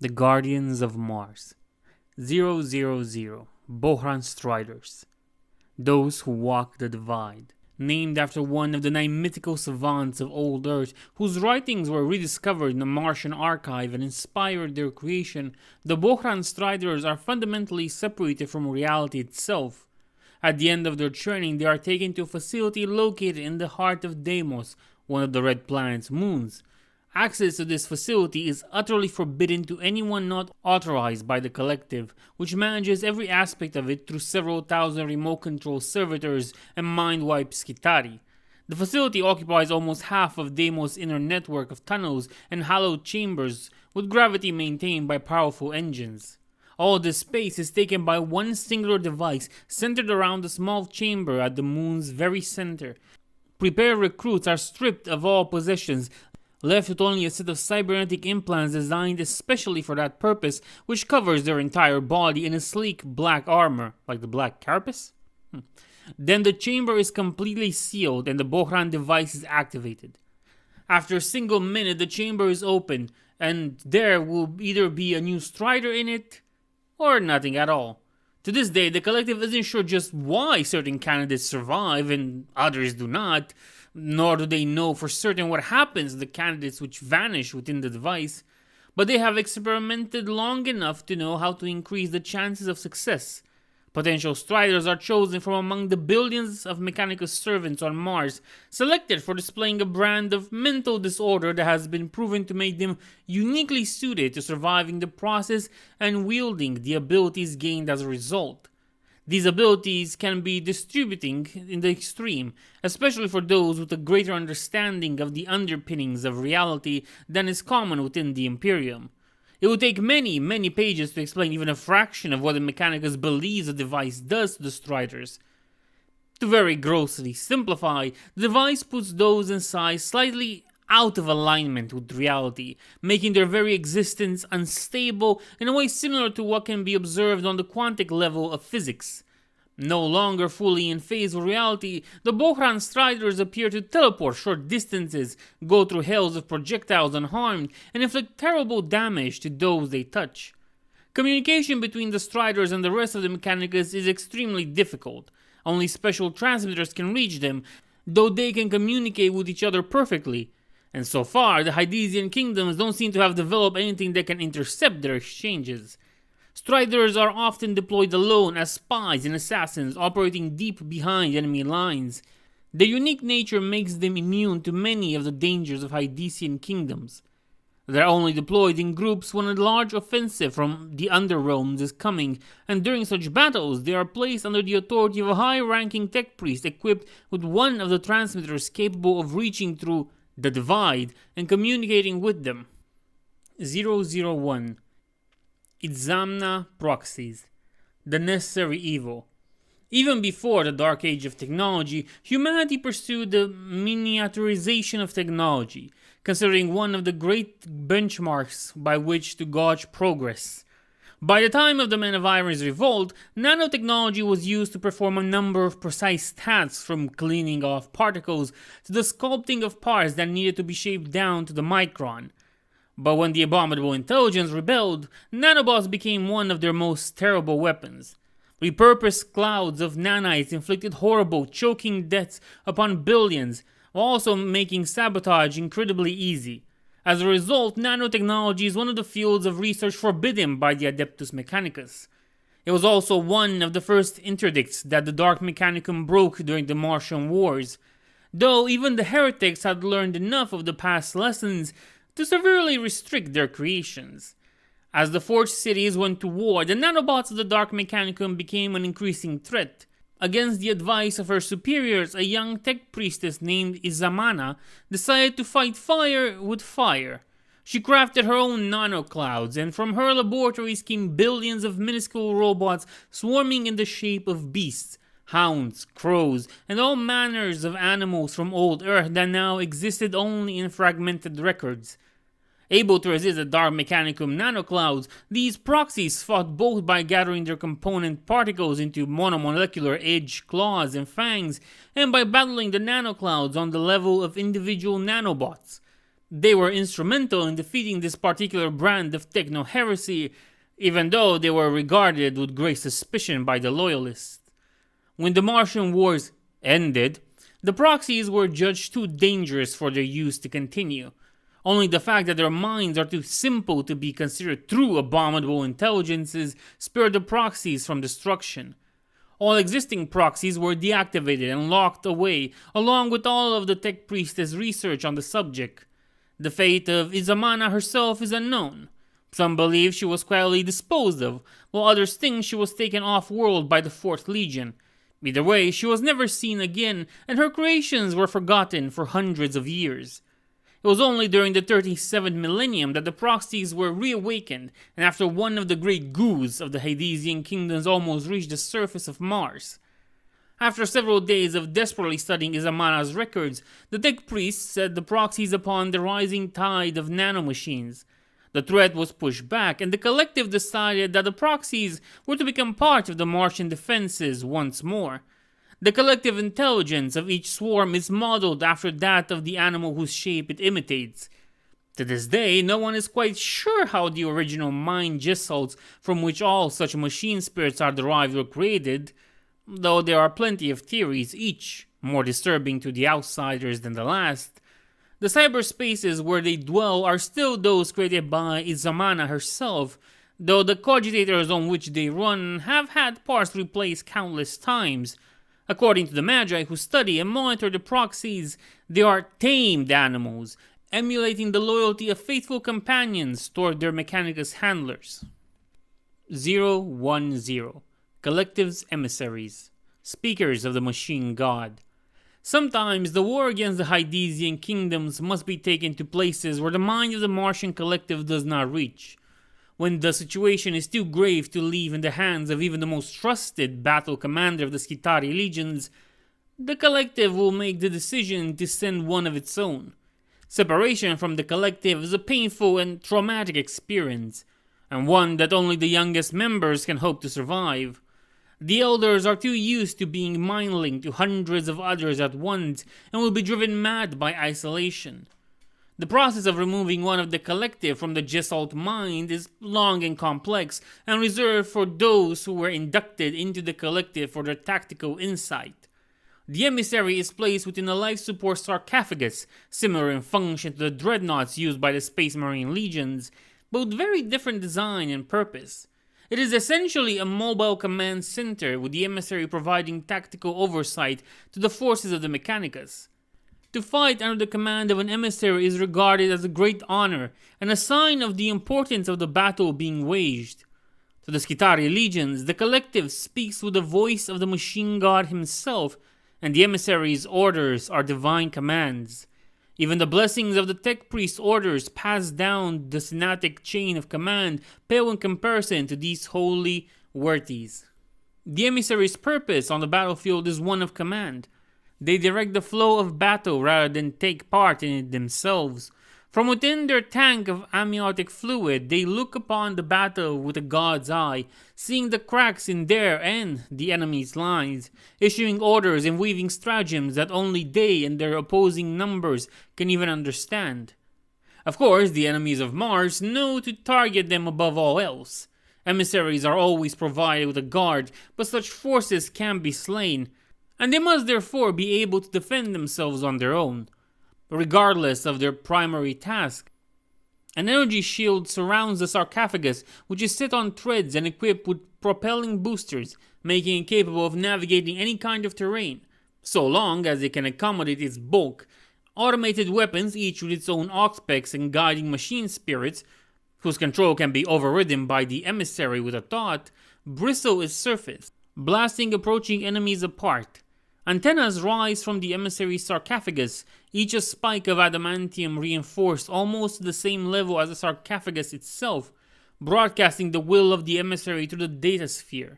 The Guardians of Mars. 000 Bohran Striders. Those who walk the divide. Named after one of the 9 mythical savants of old Earth, whose writings were rediscovered in the Martian archive and inspired their creation, the Bohran Striders are fundamentally separated from reality itself. At the end of their training, they are taken to a facility located in the heart of Deimos, one of the Red Planet's moons. Access to this facility is utterly forbidden to anyone not authorized by the Collective, which manages every aspect of it through several thousand remote-control servitors and mind-wipe Skitari. The facility occupies almost half of Deimos' inner network of tunnels and hallowed chambers, with gravity maintained by powerful engines. All this space is taken by one singular device centered around a small chamber at the moon's very center. Prepared recruits are stripped of all possessions, left with only a set of cybernetic implants designed especially for that purpose, which covers their entire body in a sleek black armor, like the Black Carapace. Then the chamber is completely sealed and the Bohran device is activated. After a single minute, the chamber is open, and there will either be a new Strider in it, or nothing at all. To this day, the Collective isn't sure just why certain candidates survive and others do not, nor do they know for certain what happens to the candidates which vanish within the device, but they have experimented long enough to know how to increase the chances of success. Potential Striders are chosen from among the billions of Mechanicus servants on Mars, selected for displaying a brand of mental disorder that has been proven to make them uniquely suited to surviving the process and wielding the abilities gained as a result. These abilities can be distributing in the extreme, especially for those with a greater understanding of the underpinnings of reality than is common within the Imperium. It would take many pages to explain even a fraction of what the Mechanicus believes the device does to the Striders. To very grossly simplify, the device puts those inside slightly out of alignment with reality, making their very existence unstable in a way similar to what can be observed on the quantic level of physics. No longer fully in phase with reality, the Bohran Striders appear to teleport short distances, go through hails of projectiles unharmed, and inflict terrible damage to those they touch. Communication between the Striders and the rest of the Mechanicus is extremely difficult. Only special transmitters can reach them, though they can communicate with each other perfectly. And so far, the Hydesian kingdoms don't seem to have developed anything that can intercept their exchanges. Striders are often deployed alone as spies and assassins operating deep behind enemy lines. Their unique nature makes them immune to many of the dangers of Hydesian kingdoms. They are only deployed in groups when a large offensive from the underrealms is coming, and during such battles they are placed under the authority of a high-ranking tech priest equipped with one of the transmitters capable of reaching through the divide and communicating with them. 001 Itzamna Proxies. The necessary evil. Even before the Dark Age of technology, humanity pursued the miniaturization of technology, considering one of the great benchmarks by which to gauge progress. By the time of the Men of Iron's revolt, nanotechnology was used to perform a number of precise tasks, from cleaning off particles to the sculpting of parts that needed to be shaped down to the micron. But when the Abominable Intelligence rebelled, nanobots became one of their most terrible weapons. Repurposed clouds of nanites inflicted horrible, choking deaths upon billions, while also making sabotage incredibly easy. As a result, nanotechnology is one of the fields of research forbidden by the Adeptus Mechanicus. It was also one of the first interdicts that the Dark Mechanicum broke during the Martian Wars, though even the heretics had learned enough of the past lessons to severely restrict their creations. As the Forged Cities went to war, the nanobots of the Dark Mechanicum became an increasing threat. Against the advice of her superiors, a young tech priestess named Izamana decided to fight fire with fire. She crafted her own nanoclouds, and from her laboratories came billions of minuscule robots swarming in the shape of beasts, hounds, crows, and all manners of animals from old Earth that now existed only in fragmented records. Able to resist the Dark Mechanicum nanoclouds, these proxies fought both by gathering their component particles into monomolecular edge claws and fangs, and by battling the nanoclouds on the level of individual nanobots. They were instrumental in defeating this particular brand of techno-heresy, even though they were regarded with great suspicion by the Loyalists. When the Martian Wars ended, the proxies were judged too dangerous for their use to continue. Only the fact that their minds are too simple to be considered true abominable intelligences spared the proxies from destruction. All existing proxies were deactivated and locked away, along with all of the Tech Priestess research on the subject. The fate of Izamana herself is unknown. Some believe she was quietly disposed of, while others think she was taken off-world by the 4th Legion. Either way, she was never seen again, and her creations were forgotten for hundreds of years. It was only during the 37th millennium that the proxies were reawakened, and after one of the great goos of the Hadesian kingdoms almost reached the surface of Mars. After several days of desperately studying Izamana's records, the Tech Priests set the proxies upon the rising tide of nanomachines. The threat was pushed back, and the collective decided that the proxies were to become part of the Martian defenses once more. The collective intelligence of each swarm is modeled after that of the animal whose shape it imitates. To this day, no one is quite sure how the original mind gestalt from which all such machine spirits are derived were created, though there are plenty of theories, each more disturbing to the outsiders than the last. The cyberspaces where they dwell are still those created by Izamana herself, though the cogitators on which they run have had parts replaced countless times. According to the Magi who study and monitor the proxies, they are tamed animals, emulating the loyalty of faithful companions toward their Mechanicus handlers. 010. Collective's Emissaries. Speakers of the Machine God. Sometimes the war against the Hadesian kingdoms must be taken to places where the mind of the Martian collective does not reach. When the situation is too grave to leave in the hands of even the most trusted battle commander of the Skitari legions, the collective will make the decision to send one of its own. Separation from the collective is a painful and traumatic experience, and one that only the youngest members can hope to survive. The elders are too used to being mind-linked to hundreds of others at once and will be driven mad by isolation. The process of removing one of the collective from the Gestalt mind is long and complex, and reserved for those who were inducted into the collective for their tactical insight. The emissary is placed within a life support sarcophagus, similar in function to the dreadnoughts used by the Space Marine legions, but with very different design and purpose. It is essentially a mobile command center, with the emissary providing tactical oversight to the forces of the Mechanicus. To fight under the command of an emissary is regarded as a great honor and a sign of the importance of the battle being waged. To the Skitari legions, the collective speaks with the voice of the machine god himself, and the emissary's orders are divine commands. Even the blessings of the Tech Priest orders pass down the Synatic chain of command pale in comparison to these holy worthies. The emissary's purpose on the battlefield is one of command. They direct the flow of battle rather than take part in it themselves. From within their tank of amniotic fluid, they look upon the battle with a god's eye, seeing the cracks in their and the enemy's lines, issuing orders and weaving stratagems that only they and their opposing numbers can even understand. Of course, the enemies of Mars know to target them above all else. Emissaries are always provided with a guard, but such forces can be slain, and they must therefore be able to defend themselves on their own, regardless of their primary task. An energy shield surrounds the sarcophagus, which is set on threads and equipped with propelling boosters, making it capable of navigating any kind of terrain, so long as it can accommodate its bulk. Automated weapons, each with its own auspex and guiding machine spirits, whose control can be overridden by the emissary with a thought, bristle its surface, blasting approaching enemies apart. Antennas rise from the emissary's sarcophagus, each a spike of adamantium reinforced almost to the same level as the sarcophagus itself, broadcasting the will of the emissary to the datasphere.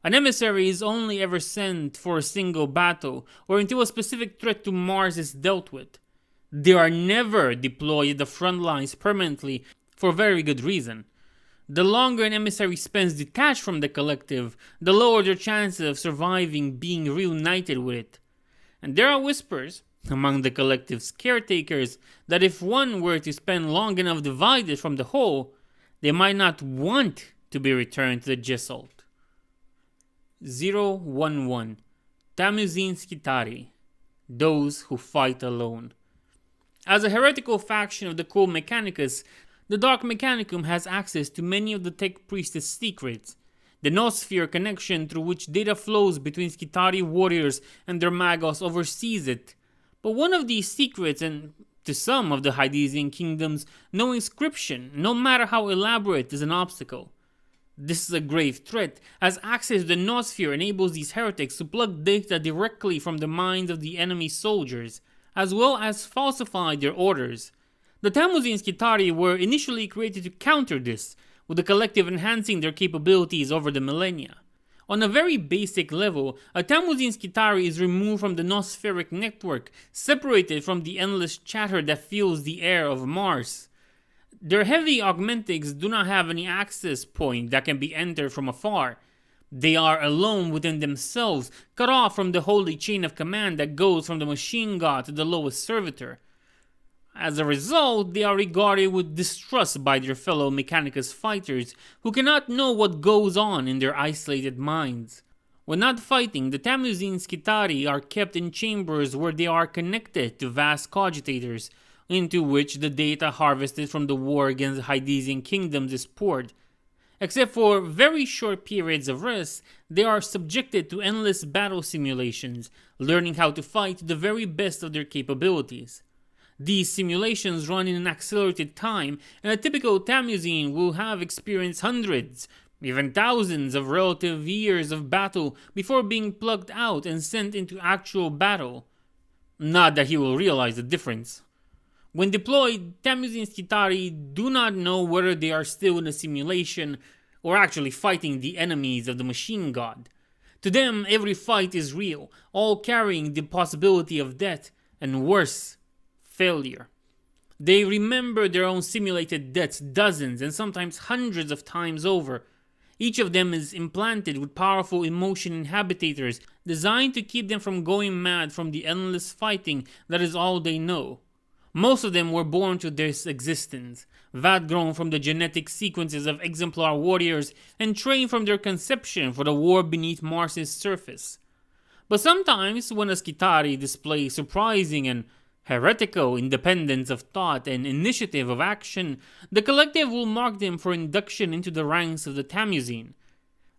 An emissary is only ever sent for a single battle, or until a specific threat to Mars is dealt with. They are never deployed at the front lines permanently, for very good reason. The longer an emissary spends detached from the collective, the lower their chances of surviving being reunited with it. And there are whispers, among the collective's caretakers that if one were to spend long enough divided from the whole, they might not want to be returned to the Jesselt. 011 Tamuzin Skitari, those who fight alone. As a heretical faction of the Cold Mechanicus, the Dark Mechanicum has access to many of the Tech Priestess secrets, the Noosphere connection through which data flows between Skitari warriors and their magos oversees it. But one of these secrets, and to some of the Hydesian kingdoms, no inscription, no matter how elaborate, is an obstacle. This is a grave threat, as access to the Noosphere enables these heretics to plug data directly from the minds of the enemy soldiers, as well as falsify their orders. The Tamuzin Skitari were initially created to counter this, with the collective enhancing their capabilities over the millennia. On a very basic level, a Tamuzin Skitari is removed from the Noospheric network, separated from the endless chatter that fills the air of Mars. Their heavy augmentics do not have any access point that can be entered from afar. They are alone within themselves, cut off from the holy chain of command that goes from the machine god to the lowest servitor. As a result, they are regarded with distrust by their fellow Mechanicus fighters, who cannot know what goes on in their isolated minds. When not fighting, the Tamuzin Skitari are kept in chambers where they are connected to vast cogitators, into which the data harvested from the war against the Hydesian kingdoms is poured. Except for very short periods of rest, they are subjected to endless battle simulations, learning how to fight to the very best of their capabilities. These simulations run in an accelerated time, and a typical Tamuzin will have experienced hundreds, even thousands of relative years of battle before being plucked out and sent into actual battle. Not that he will realize the difference. When deployed, Tamuzin Skitari do not know whether they are still in a simulation or actually fighting the enemies of the machine god. To them, every fight is real, all carrying the possibility of death, and worse, failure. They remember their own simulated deaths dozens and sometimes hundreds of times over. Each of them is implanted with powerful emotion inhabitators designed to keep them from going mad from the endless fighting that is all they know. Most of them were born to this existence, vat-grown from the genetic sequences of exemplar warriors and trained from their conception for the war beneath Mars's surface. But sometimes, when a Skitari displays surprising and heretical independence of thought and initiative of action, the collective will mark them for induction into the ranks of the Tamuzin.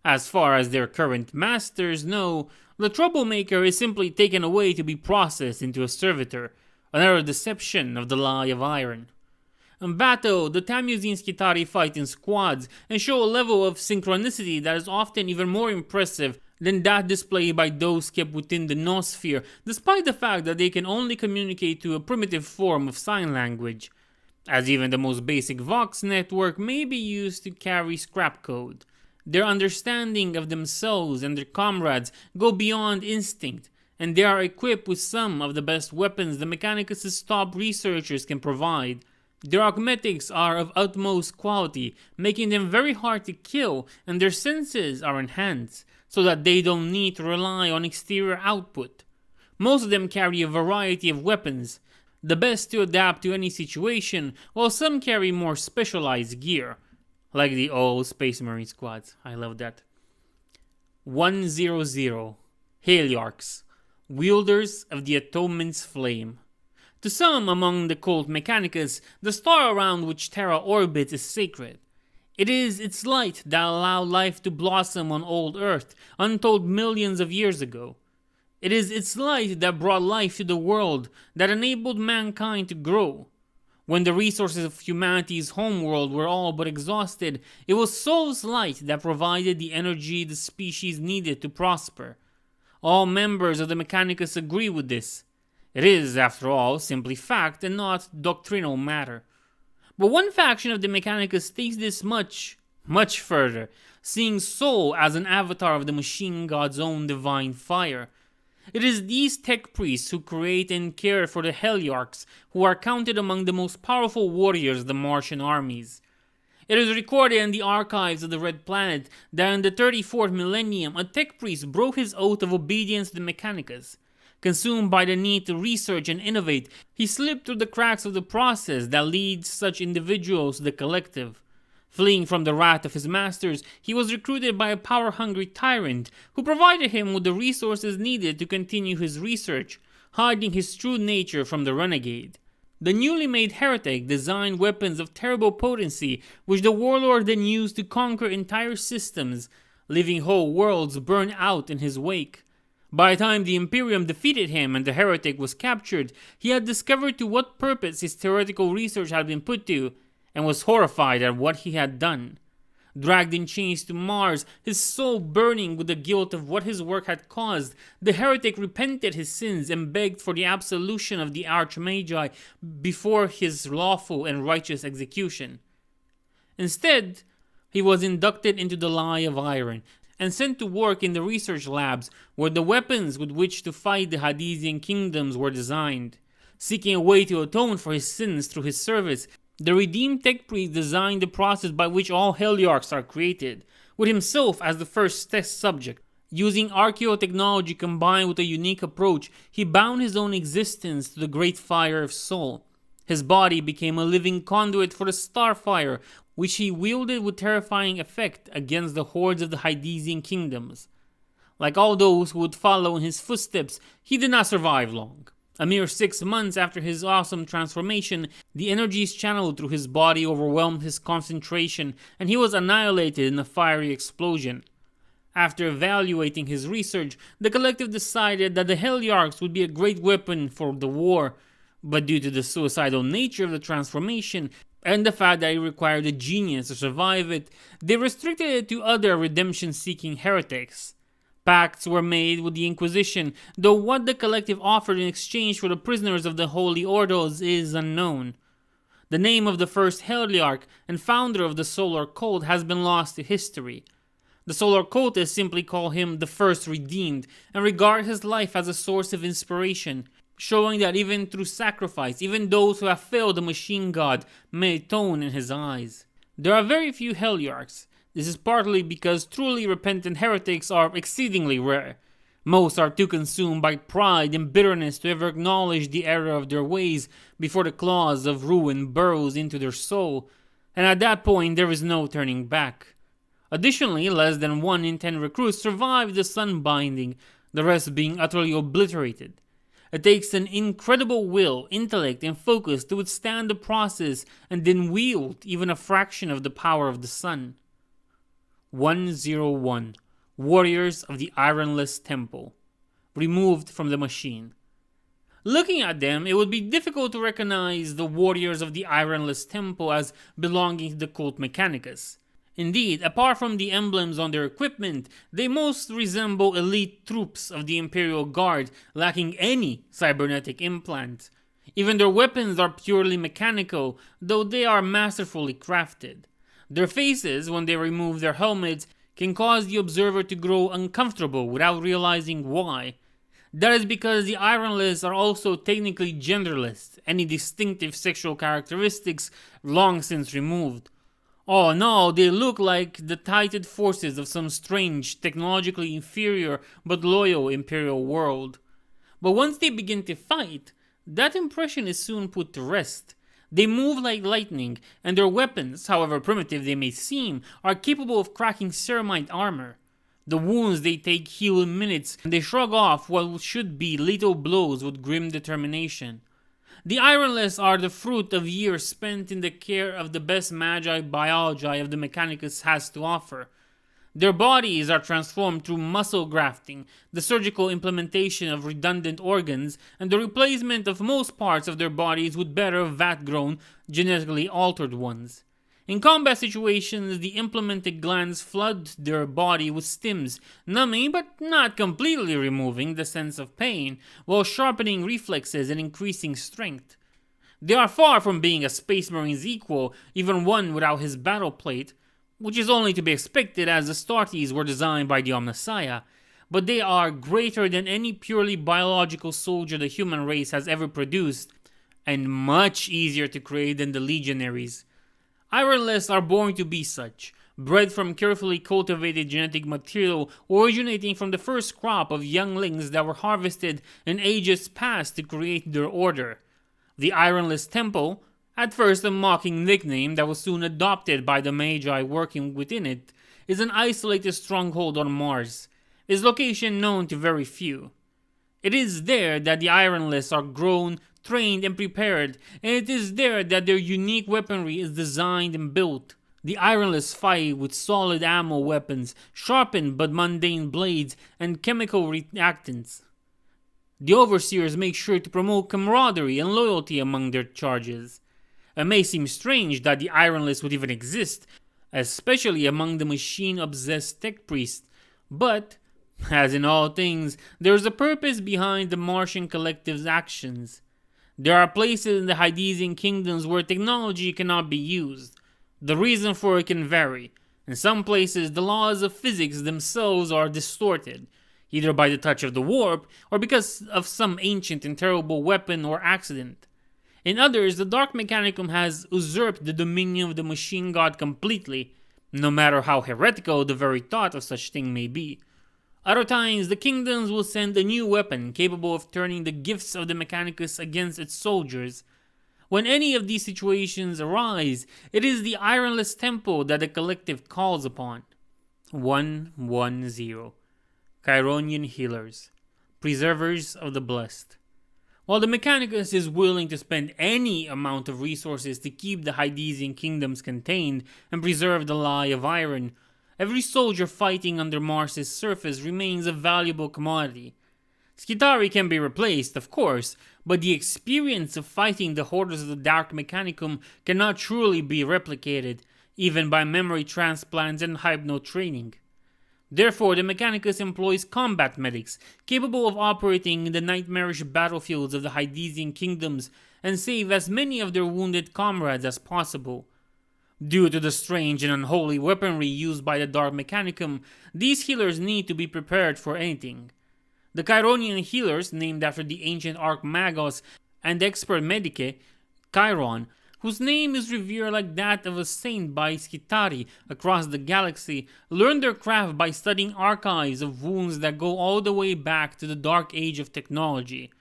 As far as their current masters know, the troublemaker is simply taken away to be processed into a servitor, another deception of the lie of iron. In battle, the Tamuzin Skitari fight in squads and show a level of synchronicity that is often even more impressive than that displayed by those kept within the Noosphere, despite the fact that they can only communicate to a primitive form of sign language, as even the most basic Vox network may be used to carry scrap code. Their understanding of themselves and their comrades go beyond instinct, and they are equipped with some of the best weapons the Mechanicus' top researchers can provide. Their augmetics are of utmost quality, making them very hard to kill, and their senses are enhanced, so that they don't need to rely on exterior output. Most of them carry a variety of weapons, the best to adapt to any situation, while some carry more specialized gear, like the old Space Marine squads. I love that. 100 Heliarchs, wielders of the Atonement's flame. To some among the Cult Mechanicus, the star around which Terra orbits is sacred. It is its light that allowed life to blossom on old Earth, untold millions of years ago. It is its light that brought life to the world, that enabled mankind to grow. When the resources of humanity's homeworld were all but exhausted, it was Sol's light that provided the energy the species needed to prosper. All members of the Mechanicus agree with this. It is, after all, simply fact and not doctrinal matter. But one faction of the Mechanicus takes this much further, seeing Sol as an avatar of the machine god's own divine fire. It is these tech priests who create and care for the Heliarchs, who are counted among the most powerful warriors of the Martian armies. It is recorded in the archives of the Red Planet that in the 34th millennium a tech priest broke his oath of obedience to the Mechanicus. Consumed by the need to research and innovate, he slipped through the cracks of the process that leads such individuals to the collective. Fleeing from the wrath of his masters, he was recruited by a power-hungry tyrant who provided him with the resources needed to continue his research, hiding his true nature from the renegade. The newly made heretic designed weapons of terrible potency, which the warlord then used to conquer entire systems, leaving whole worlds burned out in his wake. By the time the Imperium defeated him and the heretic was captured, he had discovered to what purpose his theoretical research had been put to, and was horrified at what he had done. Dragged in chains to Mars, his soul burning with the guilt of what his work had caused, the heretic repented his sins and begged for the absolution of the Archmagi before his lawful and righteous execution. Instead, he was inducted into the Lie of Iron and sent to work in the research labs where the weapons with which to fight the Hadesian kingdoms were designed. Seeking a way to atone for his sins through his service, the redeemed tech priest designed the process by which all Heliarchs are created, with himself as the first test subject. Using archaeotechnology combined with a unique approach, he bound his own existence to the great fire of soul. His body became a living conduit for the starfire, which he wielded with terrifying effect against the hordes of the Hadesian kingdoms. Like all those who would follow in his footsteps, he did not survive long. A mere 6 months after his awesome transformation, the energies channeled through his body overwhelmed his concentration, and he was annihilated in a fiery explosion. After evaluating his research, the collective decided that the Heliarchs would be a great weapon for the war, but due to the suicidal nature of the transformation, and the fact that it required a genius to survive it, they restricted it to other redemption-seeking heretics. Pacts were made with the Inquisition, though what the collective offered in exchange for the prisoners of the Holy Ordos is unknown. The name of the first Heliarch and founder of the Solar Cult has been lost to history. The Solar Cultists simply call him the First Redeemed and regard his life as a source of inspiration, showing that even through sacrifice, even those who have failed the machine god may atone in his eyes. There are very few Heliarchs. This is partly because truly repentant heretics are exceedingly rare. Most are too consumed by pride and bitterness to ever acknowledge the error of their ways before the claws of ruin burrows into their soul, and at that point there is no turning back. Additionally, less than 1 in 10 recruits survive the sun binding, the rest being utterly obliterated. It takes an incredible will, intellect, and focus to withstand the process and then wield even a fraction of the power of the sun. 101. Warriors of the Ironless Temple. Removed from the machine. Looking at them, it would be difficult to recognize the Warriors of the Ironless Temple as belonging to the cult Mechanicus. Indeed, apart from the emblems on their equipment, they most resemble elite troops of the Imperial Guard, lacking any cybernetic implant. Even their weapons are purely mechanical, though they are masterfully crafted. Their faces, when they remove their helmets, can cause the observer to grow uncomfortable without realizing why. That is because the Ironless are also technically genderless, any distinctive sexual characteristics long since removed. All in all, they look like the titled forces of some strange, technologically inferior but loyal Imperial world. But once they begin to fight, that impression is soon put to rest. They move like lightning, and their weapons, however primitive they may seem, are capable of cracking ceramite armor. The wounds they take heal in minutes, and they shrug off what should be lethal blows with grim determination. The Ironless are the fruit of years spent in the care of the best magi biology of the Mechanicus has to offer. Their bodies are transformed through muscle grafting, the surgical implementation of redundant organs, and the replacement of most parts of their bodies with better vat-grown, genetically altered ones. In combat situations, the implemented glands flood their body with stims, numbing but not completely removing the sense of pain, while sharpening reflexes and increasing strength. They are far from being a Space Marine's equal, even one without his battle plate, which is only to be expected as the Astartes were designed by the Omnissiah, but they are greater than any purely biological soldier the human race has ever produced, and much easier to create than the Legionaries. Ironless are born to be such, bred from carefully cultivated genetic material originating from the first crop of younglings that were harvested in ages past to create their order. The Ironless Temple, at first a mocking nickname that was soon adopted by the Magi working within it, is an isolated stronghold on Mars, its location known to very few. It is there that the Ironless are grown, trained, and prepared, and it is there that their unique weaponry is designed and built. The Ironless fight with solid ammo weapons, sharpened but mundane blades, and chemical reactants. The Overseers make sure to promote camaraderie and loyalty among their charges. It may seem strange that the Ironless would even exist, especially among the machine-obsessed tech priests, but, as in all things, there is a purpose behind the Martian collective's actions. There are places in the Hydesian kingdoms where technology cannot be used. The reason for it can vary. In some places, the laws of physics themselves are distorted, either by the touch of the warp or because of some ancient and terrible weapon or accident. In others, the Dark Mechanicum has usurped the dominion of the machine god completely, no matter how heretical the very thought of such thing may be. Other times, the kingdoms will send a new weapon capable of turning the gifts of the Mechanicus against its soldiers. When any of these situations arise, it is the Ironless Temple that the collective calls upon. 110. Chironian Healers, Preservers of the Blessed. While the Mechanicus is willing to spend any amount of resources to keep the Hydesian kingdoms contained and preserve the Lie of Iron, every soldier fighting under Mars' surface remains a valuable commodity. Skitarii can be replaced, of course, but the experience of fighting the Hordes of the Dark Mechanicum cannot truly be replicated, even by memory transplants and hypno training. Therefore, the Mechanicus employs combat medics, capable of operating in the nightmarish battlefields of the Hydesian kingdoms and save as many of their wounded comrades as possible. Due to the strange and unholy weaponry used by the Dark Mechanicum, these healers need to be prepared for anything. The Chironian healers, named after the ancient Archmagos and expert medicae, Chiron, whose name is revered like that of a saint by Skitarii across the galaxy, learn their craft by studying archives of wounds that go all the way back to the Dark Age of technology.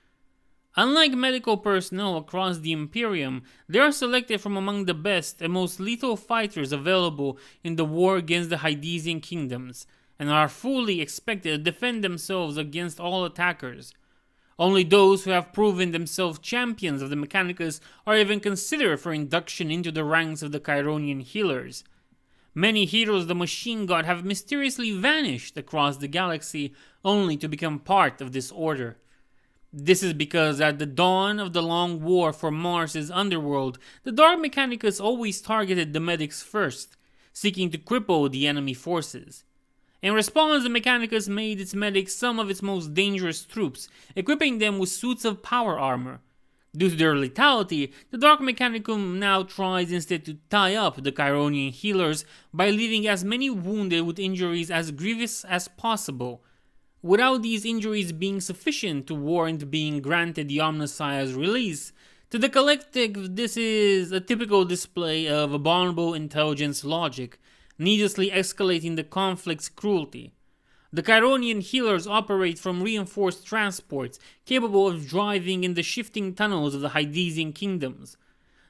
Unlike medical personnel across the Imperium, they are selected from among the best and most lethal fighters available in the war against the Hydesian kingdoms, and are fully expected to defend themselves against all attackers. Only those who have proven themselves champions of the Mechanicus are even considered for induction into the ranks of the Chironian healers. Many heroes of the machine god have mysteriously vanished across the galaxy only to become part of this order. This is because at the dawn of the long war for Mars' underworld, the Dark Mechanicus always targeted the medics first, seeking to cripple the enemy forces. In response, the Mechanicus made its medics some of its most dangerous troops, equipping them with suits of power armor. Due to their lethality, the Dark Mechanicum now tries instead to tie up the Chironian healers by leaving as many wounded with injuries as grievous as possible. Without these injuries being sufficient to warrant being granted the Omnissiah's release, to the collective this is a typical display of abominable intelligence logic, needlessly escalating the conflict's cruelty. The Chironian healers operate from reinforced transports capable of driving in the shifting tunnels of the Hydesian kingdoms.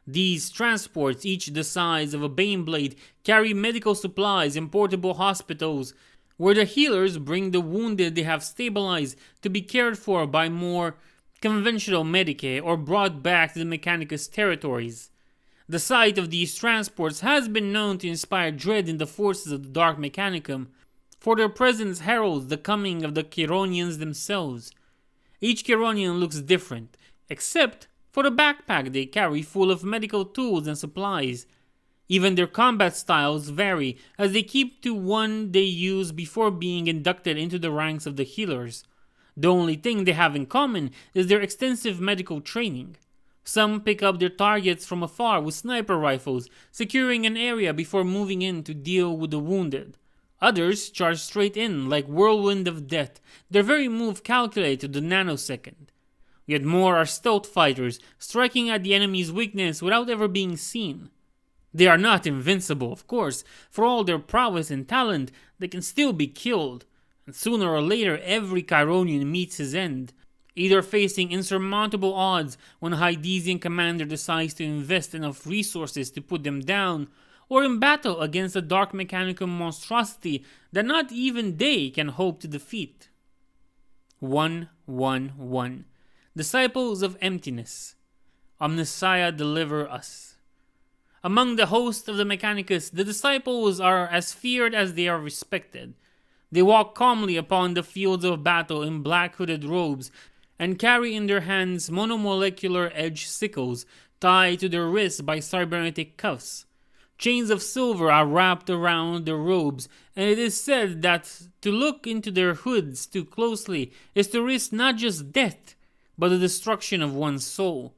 These transports, each the size of a Baneblade, carry medical supplies and portable hospitals, where the healers bring the wounded they have stabilized to be cared for by more conventional medicae or brought back to the Mechanicus territories. The sight of these transports has been known to inspire dread in the forces of the Dark Mechanicum, for their presence heralds the coming of the Chironians themselves. Each Chironian looks different, except for the backpack they carry full of medical tools and supplies. Even their combat styles vary, as they keep to one they use before being inducted into the ranks of the healers. The only thing they have in common is their extensive medical training. Some pick up their targets from afar with sniper rifles, securing an area before moving in to deal with the wounded. Others charge straight in like whirlwind of death, their very move calculated to the nanosecond. Yet more are stealth fighters, striking at the enemy's weakness without ever being seen. They are not invincible, of course. For all their prowess and talent, they can still be killed. And sooner or later, every Chironian meets his end, either facing insurmountable odds when a Hydesian commander decides to invest enough resources to put them down, or in battle against a dark mechanical monstrosity that not even they can hope to defeat. 111. Disciples of Emptiness. Omnissiah, deliver us. Among the host of the Mechanicus, the disciples are as feared as they are respected. They walk calmly upon the fields of battle in black hooded robes, and carry in their hands monomolecular edge sickles tied to their wrists by cybernetic cuffs. Chains of silver are wrapped around their robes, and it is said that to look into their hoods too closely is to risk not just death, but the destruction of one's soul.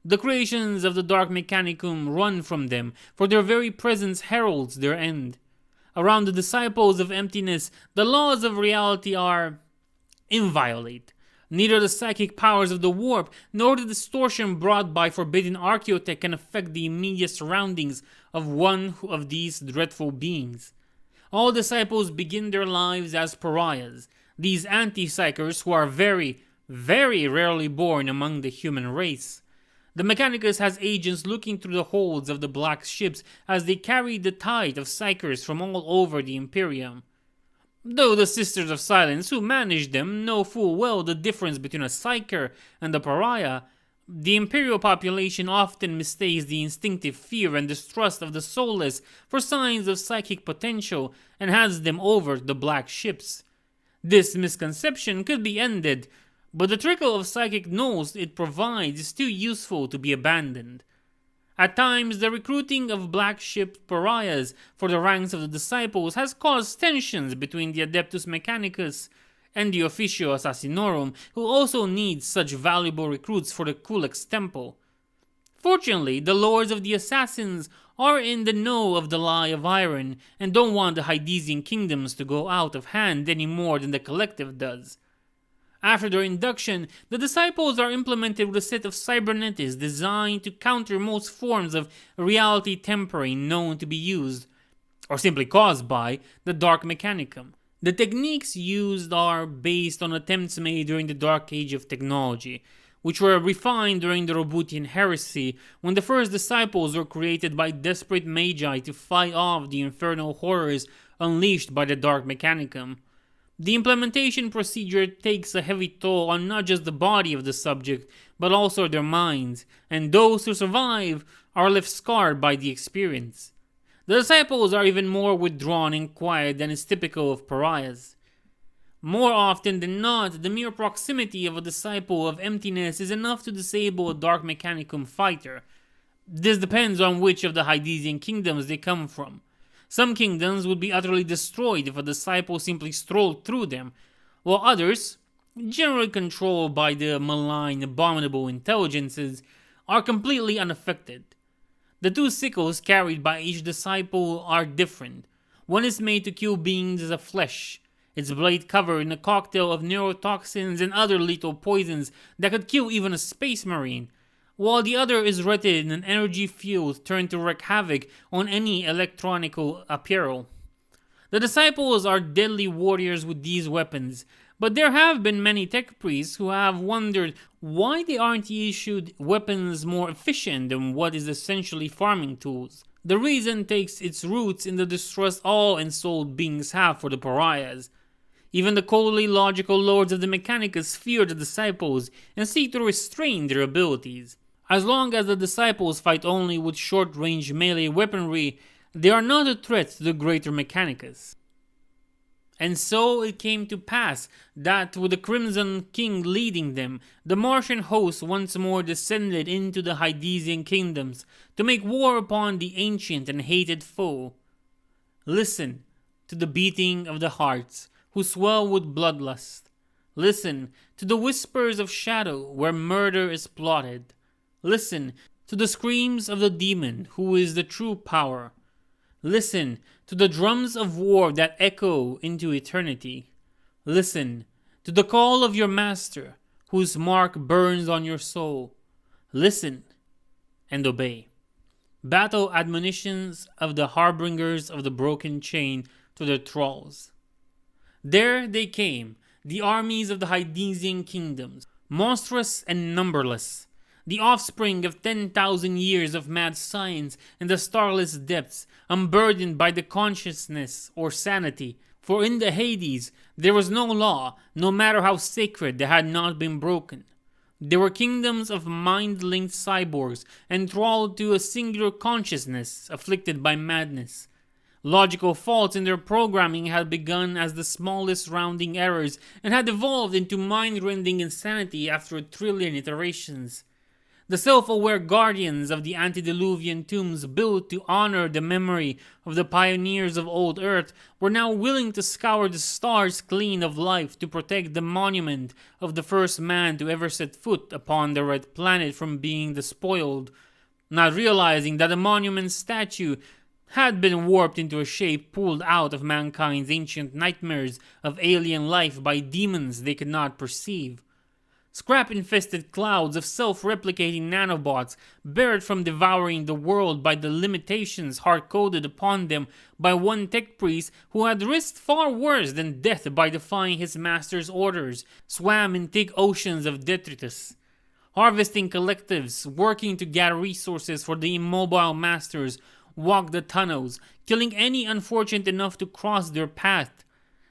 The creations of the Dark Mechanicum run from them, for their very presence heralds their end. Around the disciples of emptiness, the laws of reality are inviolate. Neither the psychic powers of the warp nor the distortion brought by forbidden archaeotech can affect the immediate surroundings of one of these dreadful beings. All disciples begin their lives as pariahs, these anti-psychers who are very, very rarely born among the human race. The Mechanicus has agents looking through the holds of the black ships as they carry the tide of psychers from all over the Imperium. Though the Sisters of Silence who manage them know full well the difference between a psyker and a pariah, the Imperial population often mistakes the instinctive fear and distrust of the soulless for signs of psychic potential and hands them over to the black ships. This misconception could be ended, but the trickle of psychic knowledge it provides is too useful to be abandoned. At times, the recruiting of black ship pariahs for the ranks of the disciples has caused tensions between the Adeptus Mechanicus and the Officio Assassinorum, who also need such valuable recruits for the Culex Temple. Fortunately, the Lords of the Assassins are in the know of the Lie of Iron and don't want the Hydesian kingdoms to go out of hand any more than the Collective does. After their induction, the disciples are implemented with a set of cybernetics designed to counter most forms of reality tempering known to be used, or simply caused by, the Dark Mechanicum. The techniques used are based on attempts made during the Dark Age of technology, which were refined during the Roboutian Heresy when the first disciples were created by desperate magi to fight off the infernal horrors unleashed by the Dark Mechanicum. The implementation procedure takes a heavy toll on not just the body of the subject, but also their minds, and those who survive are left scarred by the experience. The disciples are even more withdrawn and quiet than is typical of pariahs. More often than not, the mere proximity of a disciple of emptiness is enough to disable a Dark Mechanicum fighter. This depends on which of the Hydesian kingdoms they come from. Some kingdoms would be utterly destroyed if a disciple simply strolled through them, while others, generally controlled by the malign, abominable intelligences, are completely unaffected. The two sickles carried by each disciple are different. One is made to kill beings of flesh, its blade covered in a cocktail of neurotoxins and other lethal poisons that could kill even a space marine, while the other is rated in an energy field turned to wreak havoc on any electronical apparel. The disciples are deadly warriors with these weapons, but there have been many tech priests who have wondered why they aren't issued weapons more efficient than what is essentially farming tools. The reason takes its roots in the distrust all ensouled beings have for the pariahs. Even the coldly logical lords of the Mechanicus fear the disciples and seek to restrain their abilities. As long as the disciples fight only with short-range melee weaponry, they are not a threat to the greater Mechanicus. And so it came to pass that, with the Crimson King leading them, the Martian host once more descended into the Hydesian kingdoms to make war upon the ancient and hated foe. Listen to the beating of the hearts who swell with bloodlust. Listen to the whispers of shadow where murder is plotted. Listen to the screams of the demon who is the true power. Listen to the drums of war that echo into eternity. Listen to the call of your master whose mark burns on your soul. Listen and obey. battle admonitions of the harbingers of the broken chain to their thralls. There they came, the armies of the Hydesian kingdoms, monstrous and numberless, the offspring of 10,000 years of mad science in the starless depths, unburdened by the consciousness or sanity. For in the Hades there was no law, no matter how sacred, that had not been broken. There were kingdoms of mind-linked cyborgs, enthralled to a singular consciousness, afflicted by madness. Logical faults in their programming had begun as the smallest rounding errors, and had evolved into mind-rending insanity after 1 trillion iterations. The self-aware guardians of the antediluvian tombs built to honor the memory of the pioneers of old Earth were now willing to scour the stars clean of life to protect the monument of the first man to ever set foot upon the red planet from being despoiled, not realizing that the monument's statue had been warped into a shape pulled out of mankind's ancient nightmares of alien life by demons they could not perceive. Scrap-infested clouds of self-replicating nanobots, barred from devouring the world by the limitations hard-coded upon them by one tech priest who had risked far worse than death by defying his master's orders, swam in thick oceans of detritus. Harvesting collectives, working to gather resources for the immobile masters, walked the tunnels, killing any unfortunate enough to cross their path.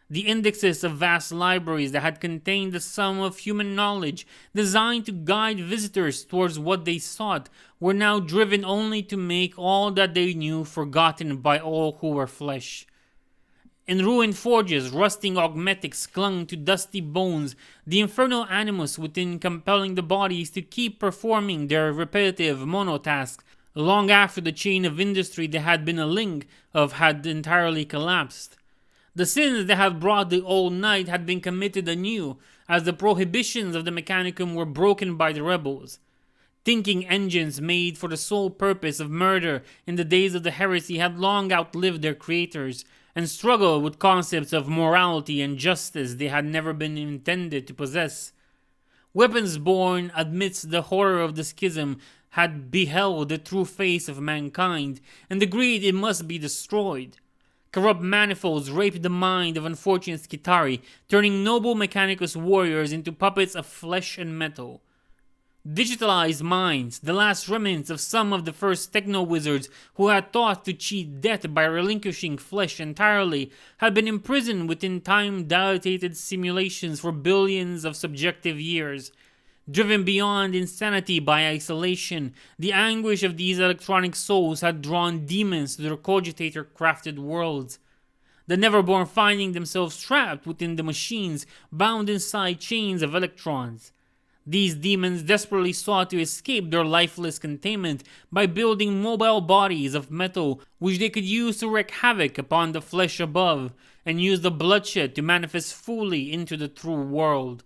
The indexes of vast libraries that had contained the sum of human knowledge designed to guide visitors towards what they sought were now driven only to make all that they knew forgotten by all who were flesh. In ruined forges, rusting augmetics clung to dusty bones, the infernal animus within compelling the bodies to keep performing their repetitive monotasks long after the chain of industry they had been a link of had entirely collapsed. The sins that had brought the old night had been committed anew, as the prohibitions of the Mechanicum were broken by the rebels. Thinking engines made for the sole purpose of murder in the days of the heresy had long outlived their creators, and struggled with concepts of morality and justice they had never been intended to possess. Weapons born amidst the horror of the schism had beheld the true face of mankind, and agreed it must be destroyed. Corrupt manifolds raped the mind of unfortunate Skitarii, turning noble Mechanicus warriors into puppets of flesh and metal. Digitalized minds, the last remnants of some of the first techno-wizards who had thought to cheat death by relinquishing flesh entirely, had been imprisoned within time-dilated simulations for billions of subjective years. Driven beyond insanity by isolation, the anguish of these electronic souls had drawn demons to their cogitator-crafted worlds. The Neverborn finding themselves trapped within the machines, bound inside chains of electrons. These demons desperately sought to escape their lifeless containment by building mobile bodies of metal which they could use to wreak havoc upon the flesh above, and use the bloodshed to manifest fully into the true world.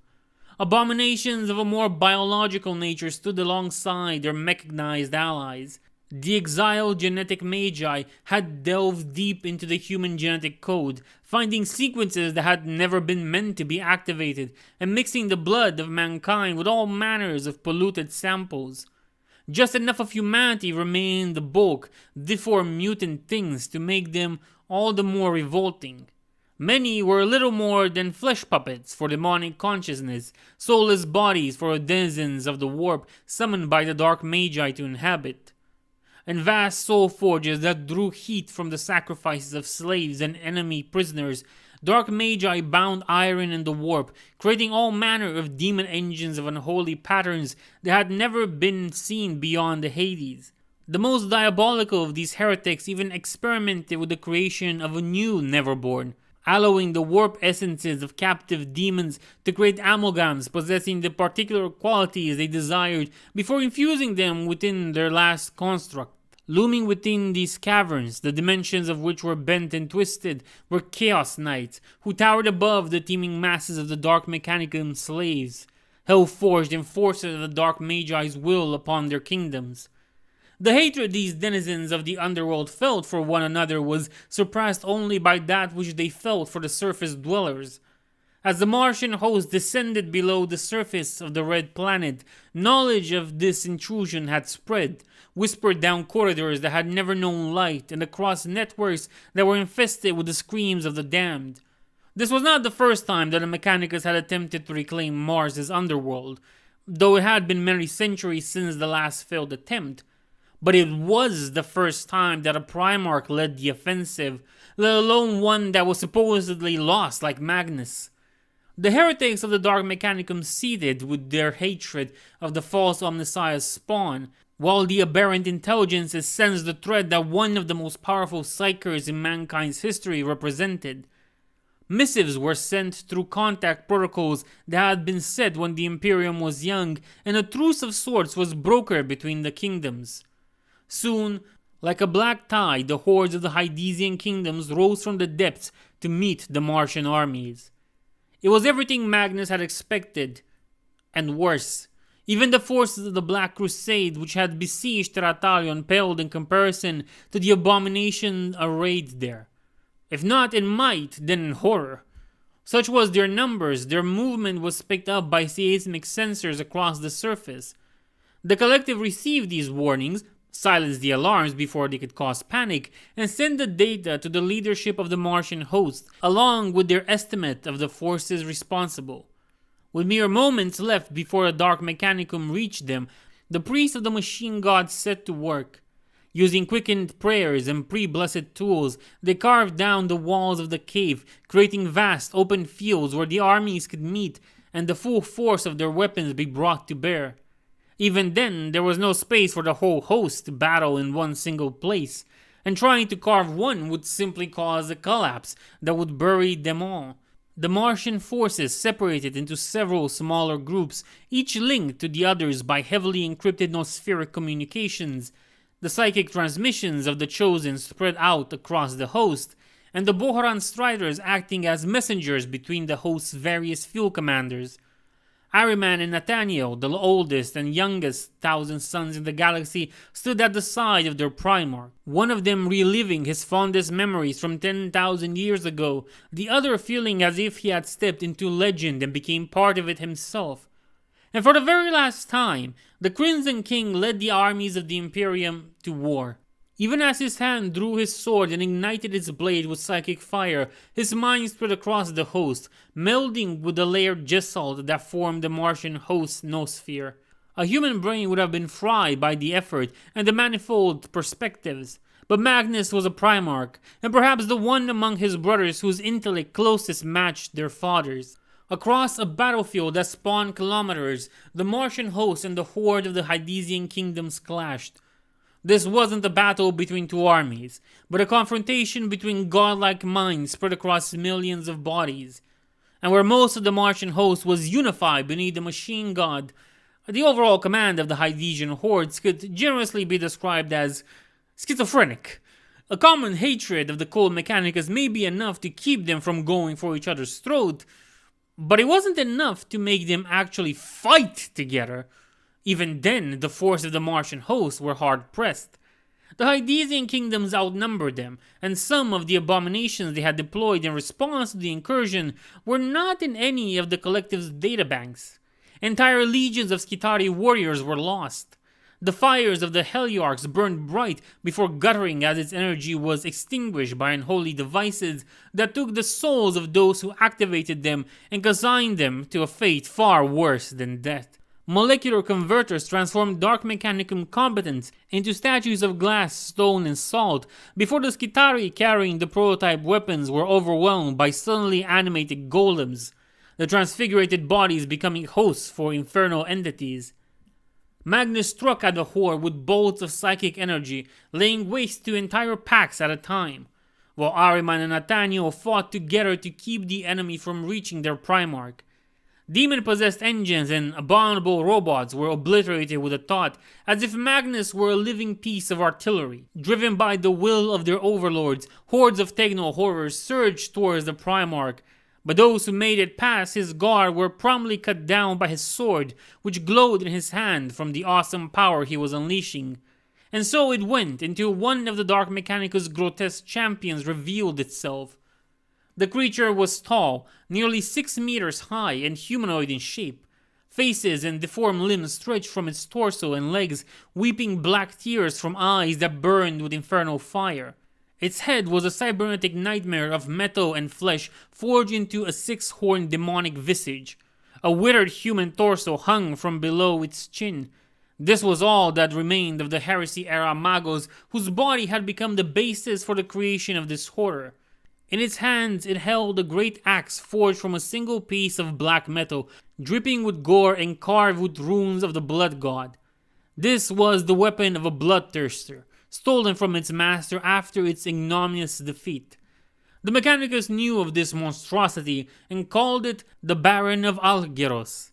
Abominations of a more biological nature stood alongside their mechanized allies. The exiled genetic magi had delved deep into the human genetic code, finding sequences that had never been meant to be activated, and mixing the blood of mankind with all manners of polluted samples. Just enough of humanity remained the bulk, deformed mutant things to make them all the more revolting. Many were little more than flesh puppets for demonic consciousness, soulless bodies for denizens of the warp summoned by the dark magi to inhabit. And vast soul forges that drew heat from the sacrifices of slaves and enemy prisoners, dark magi bound iron in the warp, creating all manner of demon engines of unholy patterns that had never been seen beyond the Hades. The most diabolical of these heretics even experimented with the creation of a new Neverborn, alloying the warp essences of captive demons to create amalgams possessing the particular qualities they desired before infusing them within their last construct. Looming within these caverns, the dimensions of which were bent and twisted, were Chaos Knights, who towered above the teeming masses of the Dark Mechanicum slaves, hell-forged enforcers of the Dark Magi's will upon their kingdoms. The hatred these denizens of the underworld felt for one another was surpassed only by that which they felt for the surface dwellers. As the Martian host descended below the surface of the red planet, knowledge of this intrusion had spread, whispered down corridors that had never known light and across networks that were infested with the screams of the damned. This was not the first time that the Mechanicus had attempted to reclaim Mars' underworld, though it had been many centuries since the last failed attempt. But it was the first time that a Primarch led the offensive, let alone one that was supposedly lost like Magnus. The heretics of the Dark Mechanicum seethed with their hatred of the false Omnissiah's spawn, while the aberrant intelligences sensed the threat that one of the most powerful psychers in mankind's history represented. Missives were sent through contact protocols that had been set when the Imperium was young, and a truce of sorts was brokered between the kingdoms. Soon, like a black tide, the hordes of the Hydesian kingdoms rose from the depths to meet the Martian armies. It was everything Magnus had expected, and worse. Even the forces of the Black Crusade, which had besieged Teratalion, paled in comparison to the abomination arrayed there. If not in might, then in horror. Such was their numbers, their movement was picked up by seismic sensors across the surface. The collective received these warnings, silenced the alarms before they could cause panic, and sent the data to the leadership of the Martian host, along with their estimate of the forces responsible. With mere moments left before the Dark Mechanicum reached them, the priests of the machine god set to work. Using quickened prayers and pre-blessed tools, they carved down the walls of the cave, creating vast open fields where the armies could meet and the full force of their weapons be brought to bear. Even then, there was no space for the whole host to battle in one single place, and trying to carve one would simply cause a collapse that would bury them all. The Martian forces separated into several smaller groups, each linked to the others by heavily encrypted nospheric communications. The psychic transmissions of the Chosen spread out across the host, and the Bohran Striders acting as messengers between the host's various field commanders. Ahriman and Nathaniel, the oldest and youngest thousand sons in the galaxy, stood at the side of their Primarch, one of them reliving his fondest memories from 10,000 years ago, the other feeling as if he had stepped into legend and became part of it himself. And for the very last time, the Crimson King led the armies of the Imperium to war. Even as his hand drew his sword and ignited its blade with psychic fire, his mind spread across the host, melding with the layered gestalt that formed the Martian host's noosphere. A human brain would have been fried by the effort and the manifold perspectives. But Magnus was a Primarch, and perhaps the one among his brothers whose intellect closest matched their father's. Across a battlefield that spanned kilometers, the Martian host and the horde of the Hydesian kingdoms clashed. This wasn't a battle between two armies, but a confrontation between godlike minds spread across millions of bodies. And where most of the Martian host was unified beneath the machine god, the overall command of the Hydesian hordes could generously be described as schizophrenic. A common hatred of the cold Mechanicus may be enough to keep them from going for each other's throat, but it wasn't enough to make them actually fight together. Even then, the force of the Martian hosts were hard-pressed. The Hydesian kingdoms outnumbered them, and some of the abominations they had deployed in response to the incursion were not in any of the collective's databanks. Entire legions of Skitarii warriors were lost. The fires of the Heliarchs burned bright before guttering as its energy was extinguished by unholy devices that took the souls of those who activated them and consigned them to a fate far worse than death. Molecular converters transformed Dark Mechanicum combatants into statues of glass, stone, and salt before the Skitarii carrying the prototype weapons were overwhelmed by suddenly animated golems, the transfigurated bodies becoming hosts for infernal entities. Magnus struck at the horde with bolts of psychic energy, laying waste to entire packs at a time, while Ahriman and Nathaniel fought together to keep the enemy from reaching their Primarch. Demon-possessed engines and abominable robots were obliterated with a thought, as if Magnus were a living piece of artillery. Driven by the will of their overlords, hordes of techno-horrors surged towards the Primarch, but those who made it past his guard were promptly cut down by his sword, which glowed in his hand from the awesome power he was unleashing. And so it went until one of the Dark Mechanicus' grotesque champions revealed itself. The creature was tall, nearly 6 meters high and humanoid in shape. Faces and deformed limbs stretched from its torso and legs, weeping black tears from eyes that burned with infernal fire. Its head was a cybernetic nightmare of metal and flesh forged into a 6-horned demonic visage. A withered human torso hung from below its chin. This was all that remained of the Heresy-era Magos, whose body had become the basis for the creation of this horror. In its hands it held a great axe forged from a single piece of black metal, dripping with gore and carved with runes of the blood god. This was the weapon of a bloodthirster, stolen from its master after its ignominious defeat. The Mechanicus knew of this monstrosity and called it the Baron of Algeros.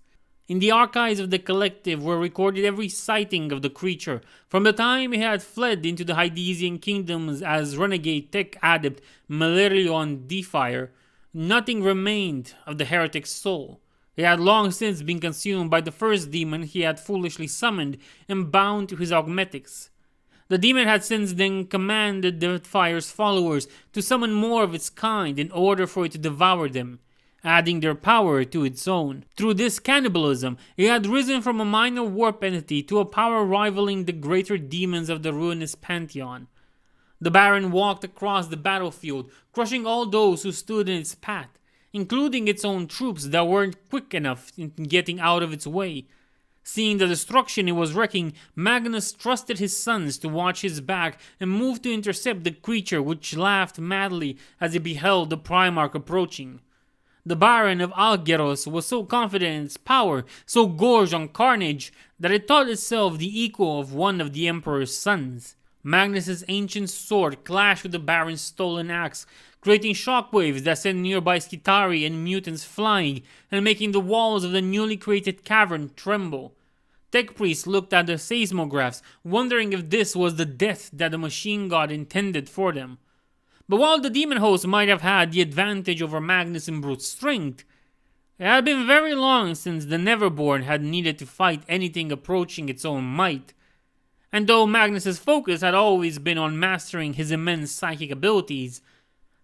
In the archives of the Collective were recorded every sighting of the creature, from the time he had fled into the Hydesian kingdoms as renegade tech adept Malerion Defier. Nothing remained of the heretic's soul. He had long since been consumed by the first demon he had foolishly summoned and bound to his augmetics. The demon had since then commanded the Fire's followers to summon more of its kind in order for it to devour them, adding their power to its own. Through this cannibalism, it had risen from a minor warp entity to a power rivaling the greater demons of the ruinous pantheon. The Baron walked across the battlefield, crushing all those who stood in its path, including its own troops that weren't quick enough in getting out of its way. Seeing the destruction it was wreaking, Magnus trusted his sons to watch his back and moved to intercept the creature, which laughed madly as it beheld the Primarch approaching. The Baron of Algeros was so confident in its power, so gorged on carnage, that it thought itself the equal of one of the Emperor's sons. Magnus's ancient sword clashed with the Baron's stolen axe, creating shockwaves that sent nearby Skitari and mutants flying and making the walls of the newly created cavern tremble. Tech Priest looked at the seismographs, wondering if this was the death that the machine god intended for them. But while the demon host might have had the advantage over Magnus in brute strength, it had been very long since the Neverborn had needed to fight anything approaching its own might. And though Magnus's focus had always been on mastering his immense psychic abilities,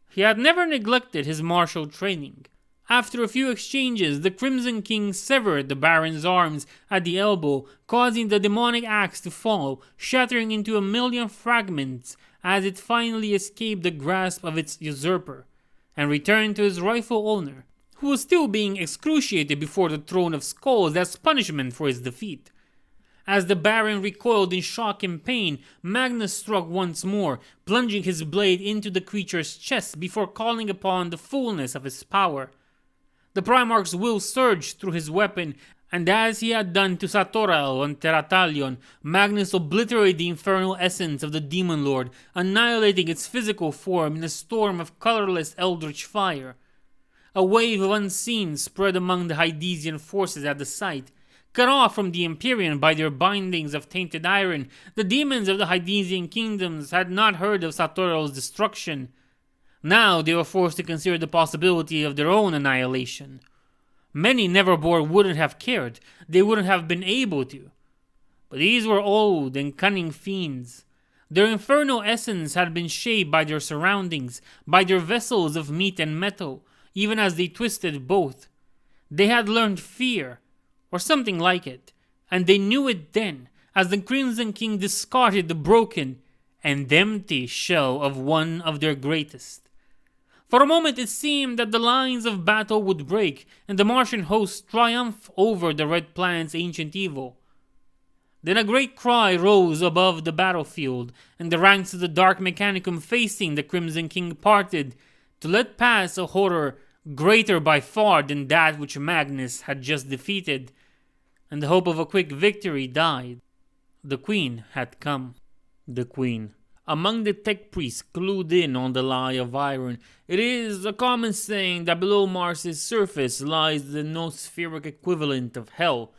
he had never neglected his martial training. After a few exchanges, the Crimson King severed the Baron's arms at the elbow, causing the demonic axe to fall, shattering into a million fragments as it finally escaped the grasp of its usurper, and returned to his rightful owner, who was still being excruciated before the throne of skulls as punishment for his defeat. As the Baron recoiled in shock and pain, Magnus struck once more, plunging his blade into the creature's chest before calling upon the fullness of his power. The Primarch's will surged through his weapon, and as he had done to Zahariel on Teratalion, Magnus obliterated the infernal essence of the Demon Lord, annihilating its physical form in a storm of colorless eldritch fire. A wave of unseen spread among the Hydesian forces at the site. Cut off from the Empyrean by their bindings of tainted iron, the demons of the Hydesian kingdoms had not heard of Zahariel's destruction. Now they were forced to consider the possibility of their own annihilation. Many Neverborn wouldn't have cared, they wouldn't have been able to. But these were old and cunning fiends. Their infernal essence had been shaped by their surroundings, by their vessels of meat and metal, even as they twisted both. They had learned fear, or something like it, and they knew it then, as the Crimson King discarded the broken and empty shell of one of their greatest. For a moment it seemed that the lines of battle would break, and the Martian host triumph over the Red Planet's ancient evil. Then a great cry rose above the battlefield, and the ranks of the Dark Mechanicum facing the Crimson King parted, to let pass a horror greater by far than that which Magnus had just defeated, and the hope of a quick victory died. The Queen had come. The Queen. Among the tech priests clued in on the lie of iron, it is a common saying that below Mars's surface lies the nospheric equivalent of hell.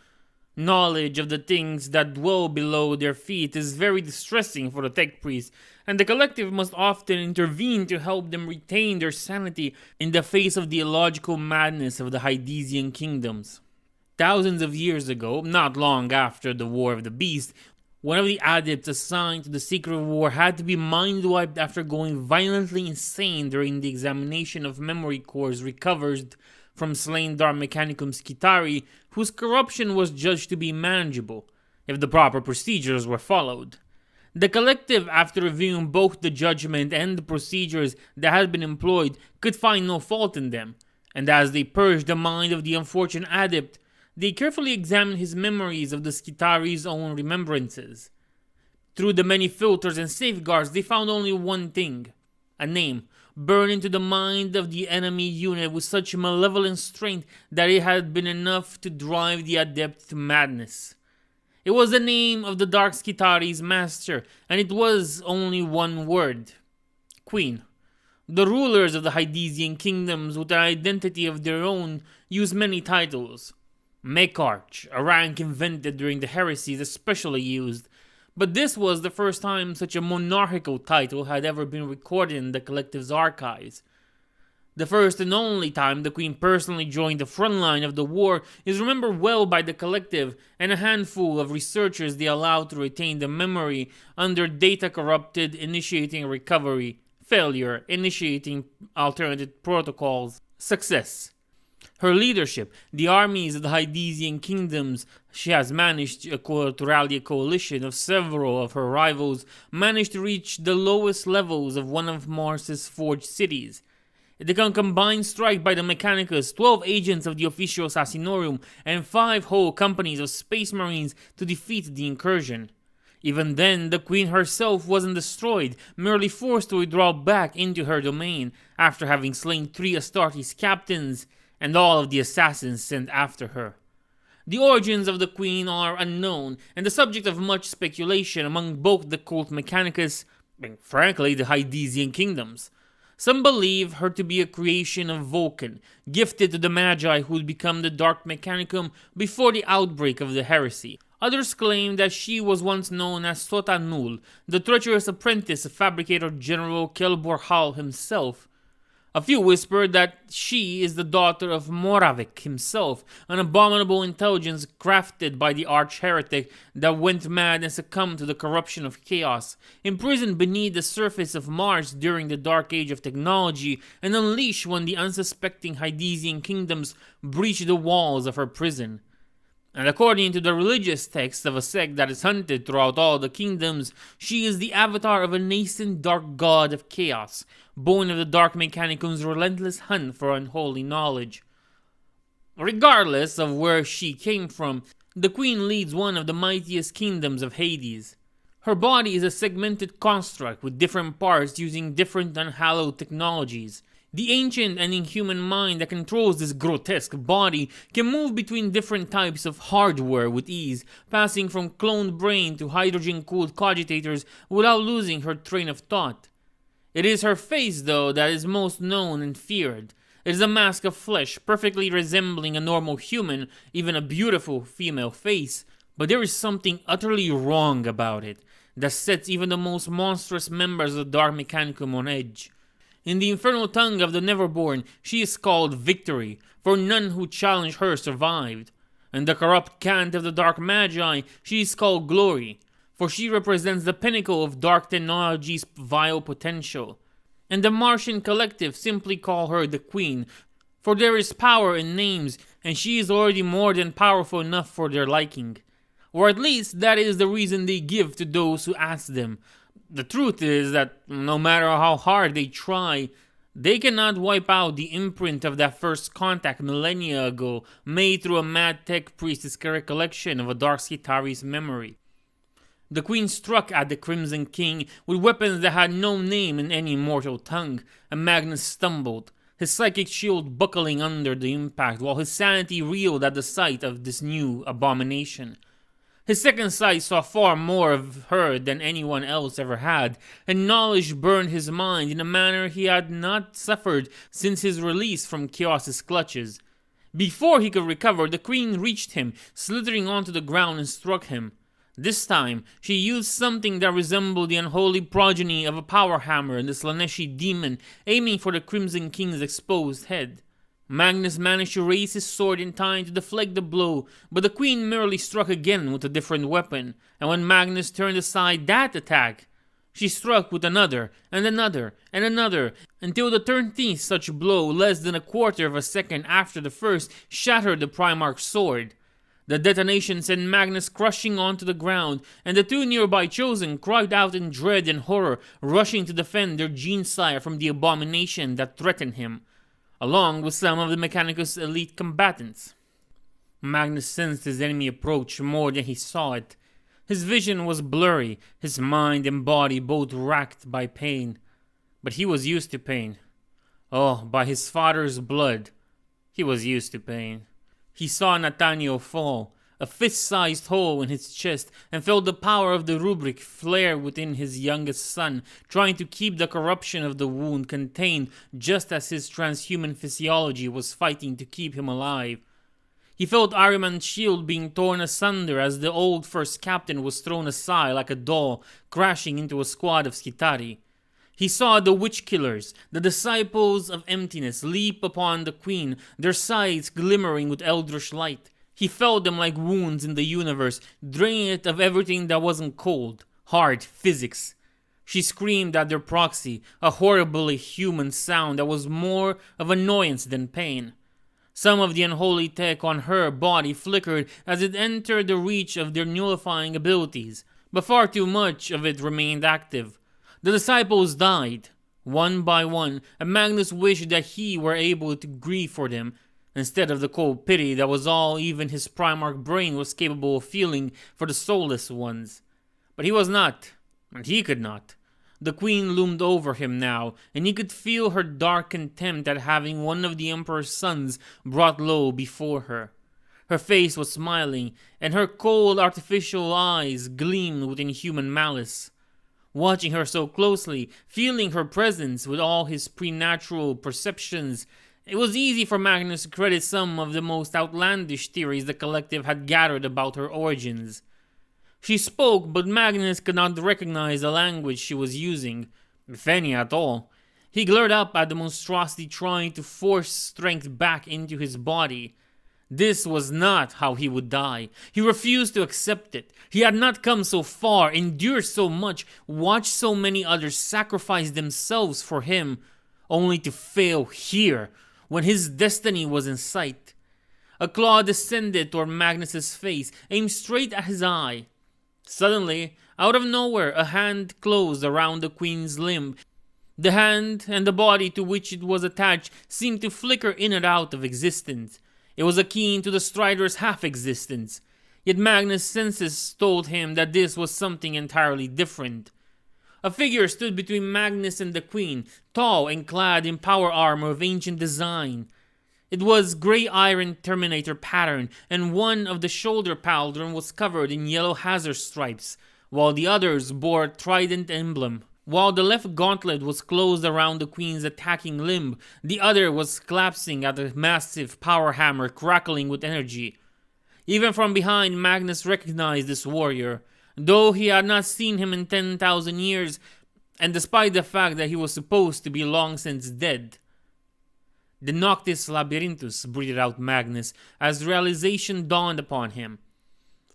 Knowledge of the things that dwell below their feet is very distressing for the tech priests, and the collective must often intervene to help them retain their sanity in the face of the illogical madness of the Hydesian kingdoms. Thousands of years ago, not long after the War of the Beast, One of the adepts assigned to the Secret War had to be mind-wiped after going violently insane during the examination of memory cores recovered from slain Dark Mechanicum Skitarii, whose corruption was judged to be manageable, if the proper procedures were followed. The collective, after reviewing both the judgment and the procedures that had been employed, could find no fault in them, and as they purged the mind of the unfortunate adept, they carefully examined his memories of the Skitarii's own remembrances. Through the many filters and safeguards, they found only one thing: a name, burned into the mind of the enemy unit with such malevolent strength that it had been enough to drive the adept to madness. It was the name of the Dark Skitarii's master, and it was only one word: Queen. The rulers of the Hydesian kingdoms, with an identity of their own, used many titles. Mekarch, a rank invented during the Heresy, is especially used, but this was the first time such a monarchical title had ever been recorded in the collective's archives. The first and only time the Queen personally joined the front line of the war is remembered well by the collective and a handful of researchers they allowed to retain the memory under data corrupted, initiating recovery, failure, initiating alternative protocols, success. Her leadership, the armies of the Hydesian kingdoms she has managed to rally a coalition of several of her rivals, managed to reach the lowest levels of one of Mars's forged cities. It can combine strike by the Mechanicus, 12 agents of the Officio Assassinorum, and 5 whole companies of Space Marines to defeat the incursion. Even then, the Queen herself wasn't destroyed, merely forced to withdraw back into her domain after having slain 3 Astartes captains and all of the assassins sent after her. The origins of the Queen are unknown and the subject of much speculation among both the cult Mechanicus and, frankly, the Hydesian kingdoms. Some believe her to be a creation of Vulcan, gifted to the Magi who would become the Dark Mechanicum before the outbreak of the heresy. Others claim that she was once known as Sota Nul, the treacherous apprentice of Fabricator General Kelbor Hal himself. A few whisper that she is the daughter of Moravik himself, an abominable intelligence crafted by the arch-heretic that went mad and succumbed to the corruption of chaos, imprisoned beneath the surface of Mars during the Dark Age of technology, and unleashed when the unsuspecting Hydesian kingdoms breached the walls of her prison. And according to the religious text of a sect that is hunted throughout all the kingdoms, she is the avatar of a nascent dark god of chaos, born of the Dark Mechanicum's relentless hunt for unholy knowledge. Regardless of where she came from, the Queen leads one of the mightiest kingdoms of Hades. Her body is a segmented construct with different parts using different unhallowed technologies. The ancient and inhuman mind that controls this grotesque body can move between different types of hardware with ease, passing from cloned brain to hydrogen-cooled cogitators without losing her train of thought. It is her face, though, that is most known and feared. It is a mask of flesh, perfectly resembling a normal human, even a beautiful female face, but there is something utterly wrong about it that sets even the most monstrous members of the Dark Mechanicum on edge. In the infernal tongue of the Neverborn, she is called Victory, for none who challenged her survived. In the corrupt cant of the Dark Magi, she is called Glory, for she represents the pinnacle of dark technology's vile potential. And the Martian collective simply call her the Queen, for there is power in names, and she is already more than powerful enough for their liking. Or at least that is the reason they give to those who ask them. The truth is that no matter how hard they try, they cannot wipe out the imprint of that first contact millennia ago made through a mad tech priest's recollection of a Dark Skitarii's memory. The Queen struck at the Crimson King with weapons that had no name in any mortal tongue, and Magnus stumbled, his psychic shield buckling under the impact while his sanity reeled at the sight of this new abomination. His second sight saw far more of her than anyone else ever had, and knowledge burned his mind in a manner he had not suffered since his release from Chaos's clutches. Before he could recover, the Queen reached him, slithering onto the ground and struck him. This time, she used something that resembled the unholy progeny of a power hammer in the Slaneshi demon, aiming for the Crimson King's exposed head. Magnus managed to raise his sword in time to deflect the blow, but the queen merely struck again with a different weapon, and when Magnus turned aside that attack, she struck with another, and another, and another, until the 13th such blow, less than a quarter of a second after the first, shattered the Primarch's sword. The detonation sent Magnus crushing onto the ground, and the two nearby Chosen cried out in dread and horror, rushing to defend their Gene-sire from the abomination that threatened him, along with some of the Mechanicus' elite combatants. Magnus sensed his enemy approach more than he saw it. His vision was blurry, his mind and body both racked by pain. But he was used to pain. Oh, by his father's blood, he was used to pain. He saw Nathaniel fall, a fist-sized hole in his chest, and felt the power of the rubric flare within his youngest son, trying to keep the corruption of the wound contained just as his transhuman physiology was fighting to keep him alive. He felt Ahriman's shield being torn asunder as the old first captain was thrown aside like a doll, crashing into a squad of Skitarii. He saw the witch killers, the disciples of emptiness, leap upon the queen, their sides glimmering with eldritch light. He felt them like wounds in the universe, draining it of everything that wasn't cold, hard physics. She screamed at their proxy, a horribly human sound that was more of annoyance than pain. Some of the unholy tech on her body flickered as it entered the reach of their nullifying abilities, but far too much of it remained active. The disciples died, one by one, and Magnus wished that he were able to grieve for them, instead of the cold pity that was all even his Primarch brain was capable of feeling for the soulless ones. But he was not, and he could not. The queen loomed over him now, and he could feel her dark contempt at having one of the Emperor's sons brought low before her. Her face was smiling, and her cold artificial eyes gleamed with inhuman malice. Watching her so closely, feeling her presence with all his preternatural perceptions, it was easy for Magnus to credit some of the most outlandish theories the collective had gathered about her origins. She spoke, but Magnus could not recognize the language she was using, if any at all. He glared up at the monstrosity trying to force strength back into his body. This was not how he would die. He refused to accept it. He had not come so far, endured so much, watched so many others sacrifice themselves for him, only to fail here, when his destiny was in sight. A claw descended toward Magnus's face, aimed straight at his eye. Suddenly, out of nowhere, a hand closed around the queen's limb. The hand and the body to which it was attached seemed to flicker in and out of existence. It was akin to the Strider's half-existence. Yet Magnus' senses told him that this was something entirely different. A figure stood between Magnus and the queen, tall and clad in power armor of ancient design. It was gray iron Terminator pattern, and one of the shoulder pauldron was covered in yellow hazard stripes, while the others bore a trident emblem. While the left gauntlet was closed around the queen's attacking limb, the other was collapsing at a massive power hammer crackling with energy. Even from behind, Magnus recognized this warrior, though he had not seen him in 10,000 years, and despite the fact that he was supposed to be long since dead. "The Noctis Labyrinthus," breathed out Magnus, as realization dawned upon him.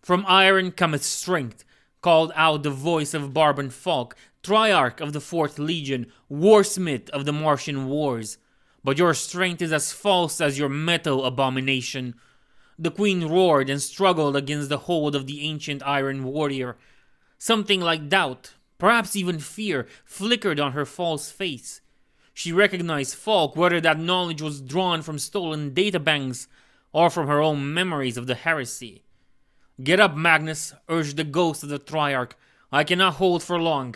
"From iron cometh strength," called out the voice of Barban Falk, Triarch of the 4th Legion, Warsmith of the Martian Wars. "But your strength is as false as your metal, abomination." The queen roared and struggled against the hold of the ancient iron warrior. Something like doubt, perhaps even fear, flickered on her false face. She recognized Falk, whether that knowledge was drawn from stolen databanks or from her own memories of the heresy. "Get up, Magnus," urged the ghost of the Triarch. "I cannot hold for long."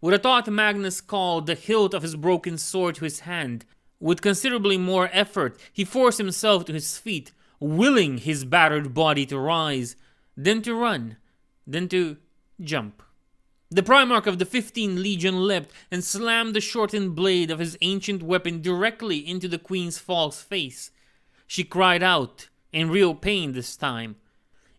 With a thought, Magnus called the hilt of his broken sword to his hand. With considerably more effort, he forced himself to his feet, willing his battered body to rise, then to run, then to jump. The Primarch of the 15th Legion leapt and slammed the shortened blade of his ancient weapon directly into the queen's false face. She cried out, in real pain this time.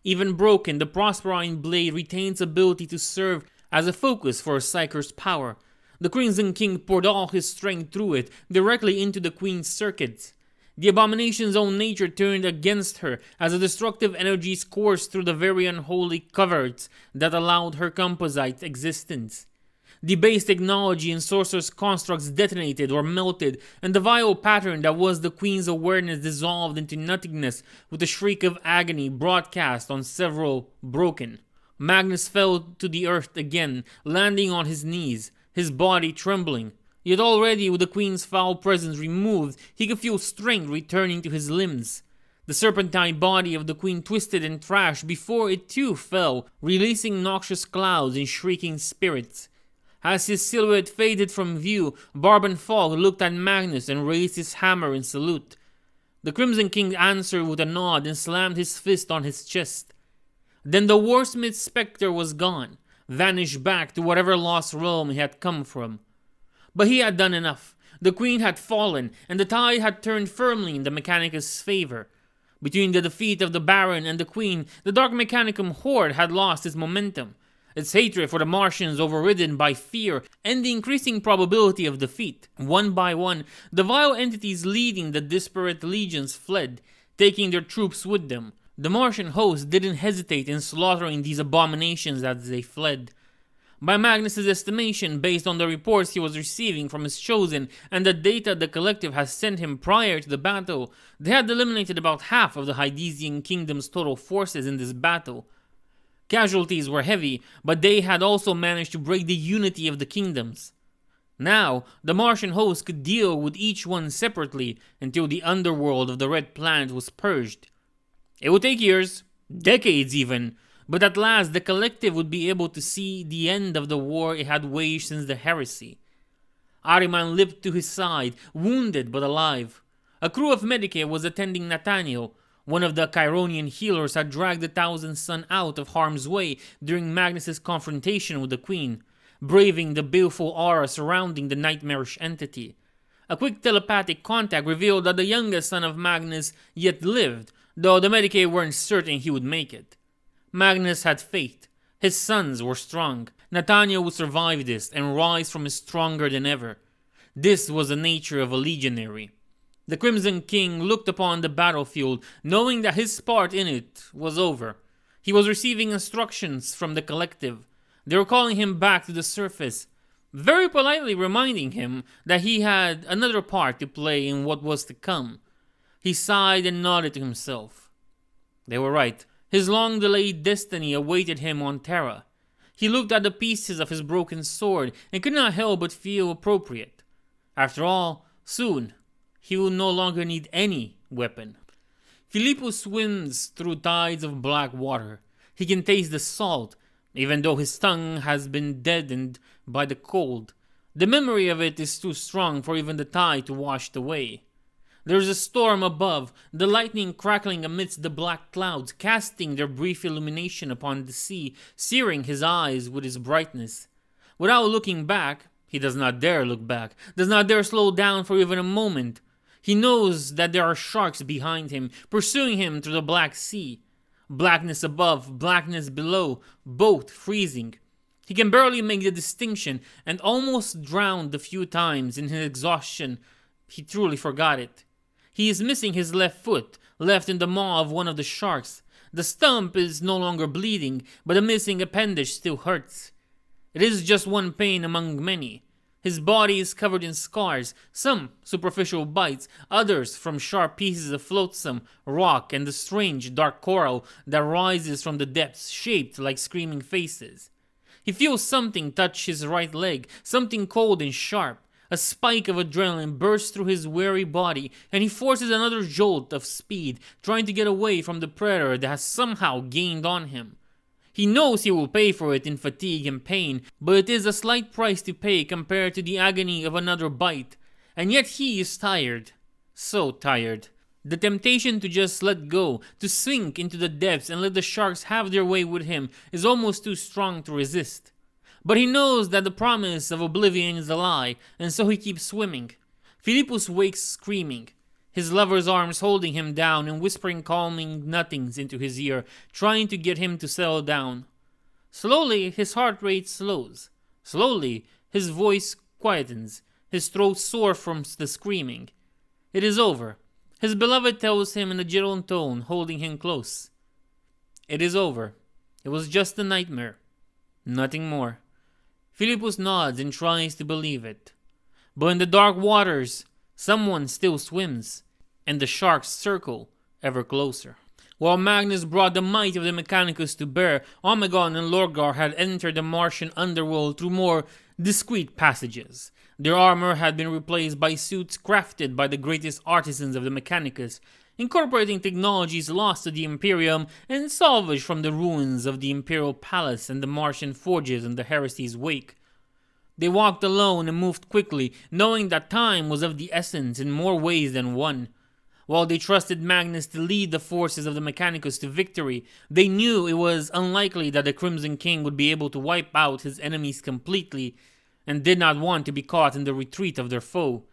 Even broken, the Proserpine blade retains ability to serve as a focus for a Psyker's power. The Crimson King poured all his strength through it, directly into the queen's circuits. The abomination's own nature turned against her as the destructive energies coursed through the very unholy coverts that allowed her composite existence. Debased technology and sorcerer's constructs detonated or melted, and the vile pattern that was the Queen's awareness dissolved into nothingness with a shriek of agony broadcast on several broken. Magnus fell to the earth again, landing on his knees, his body trembling. Yet already with the Queen's foul presence removed, he could feel strength returning to his limbs. The serpentine body of the Queen twisted and thrashed before it too fell, releasing noxious clouds and shrieking spirits. As his silhouette faded from view, Barban Fog looked at Magnus and raised his hammer in salute. The Crimson King answered with a nod and slammed his fist on his chest. Then the Warsmith spectre was gone, vanished back to whatever lost realm he had come from. But he had done enough. The Queen had fallen, and the tide had turned firmly in the Mechanicus' favor. Between the defeat of the Baron and the Queen, the Dark Mechanicum horde had lost its momentum. Its hatred for the Martians overridden by fear and the increasing probability of defeat. One by one, the vile entities leading the disparate legions fled, taking their troops with them. The Martian host didn't hesitate in slaughtering these abominations as they fled. By Magnus's estimation, based on the reports he was receiving from his chosen and the data the collective has sent him prior to the battle, they had eliminated about half of the Hydesian kingdom's total forces in this battle. Casualties were heavy, but they had also managed to break the unity of the kingdoms. Now, the Martian host could deal with each one separately until the underworld of the Red Planet was purged. It would take years, decades even, but at last the collective would be able to see the end of the war it had waged since the heresy. Ahriman limped to his side, wounded but alive. A crew of Medicae was attending Nathaniel. One of the Chironian healers had dragged the Thousand Sun out of harm's way during Magnus's confrontation with the Queen, braving the baleful aura surrounding the nightmarish entity. A quick telepathic contact revealed that the youngest son of Magnus yet lived, though the Medicae weren't certain he would make it. Magnus had faith. His sons were strong. Nathaniel would survive this and rise from it stronger than ever. This was the nature of a legionary. The Crimson King looked upon the battlefield, knowing that his part in it was over. He was receiving instructions from the collective. They were calling him back to the surface, very politely reminding him that he had another part to play in what was to come. He sighed and nodded to himself. They were right. His long-delayed destiny awaited him on Terra. He looked at the pieces of his broken sword and could not help but feel appropriate. After all, soon he will no longer need any weapon. Philippus swims through tides of black water. He can taste the salt, even though his tongue has been deadened by the cold. The memory of it is too strong for even the tide to wash it away. There is a storm above, the lightning crackling amidst the black clouds, casting their brief illumination upon the sea, searing his eyes with its brightness. Without looking back, he does not dare look back, does not dare slow down for even a moment. He knows that there are sharks behind him, pursuing him through the Black Sea. Blackness above, blackness below, both freezing. He can barely make the distinction, and almost drowned the few times in his exhaustion he truly forgot it. He is missing his left foot, left in the maw of one of the sharks. The stump is no longer bleeding, but the missing appendage still hurts. It is just one pain among many. His body is covered in scars, some superficial bites, others from sharp pieces of flotsam, rock, and the strange dark coral that rises from the depths, shaped like screaming faces. He feels something touch his right leg, something cold and sharp. A spike of adrenaline bursts through his weary body, and he forces another jolt of speed, trying to get away from the predator that has somehow gained on him. He knows he will pay for it in fatigue and pain, but it is a slight price to pay compared to the agony of another bite. And yet he is tired. So tired. The temptation to just let go, to sink into the depths and let the sharks have their way with him, is almost too strong to resist. But he knows that the promise of oblivion is a lie, and so he keeps swimming. Philippus wakes screaming, his lover's arms holding him down and whispering calming nothings into his ear, trying to get him to settle down. Slowly, his heart rate slows. Slowly, his voice quietens, his throat sore from the screaming. It is over. His beloved tells him in a gentle tone, holding him close. It is over. It was just a nightmare. Nothing more. Philippus nods and tries to believe it. But in the dark waters, someone still swims, and the sharks circle ever closer. While Magnus brought the might of the Mechanicus to bear, Omegon and Lorgar had entered the Martian underworld through more discreet passages. Their armor had been replaced by suits crafted by the greatest artisans of the Mechanicus, incorporating technologies lost to the Imperium and salvaged from the ruins of the Imperial Palace and the Martian forges in the Heresy's wake. They walked alone and moved quickly, knowing that time was of the essence in more ways than one. While they trusted Magnus to lead the forces of the Mechanicus to victory, they knew it was unlikely that the Crimson King would be able to wipe out his enemies completely, and did not want to be caught in the retreat of their foe.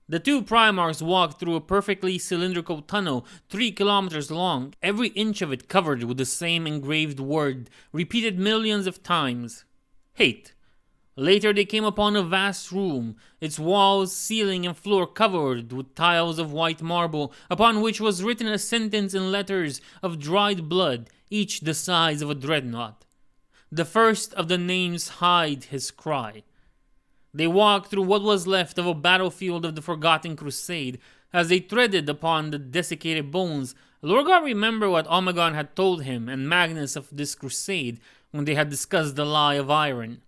The two Primarchs walked through a perfectly cylindrical tunnel 3 kilometers long, every inch of it covered with the same engraved word, repeated millions of times. Hate. Later they came upon a vast room, its walls, ceiling, and floor covered with tiles of white marble, upon which was written a sentence in letters of dried blood, each the size of a dreadnought. The first of the names hide his cry. They walked through what was left of a battlefield of the Forgotten Crusade. As they treaded upon the desiccated bones, Lorgar remembered what Omegon had told him and Magnus of this crusade when they had discussed the Lie of Iron.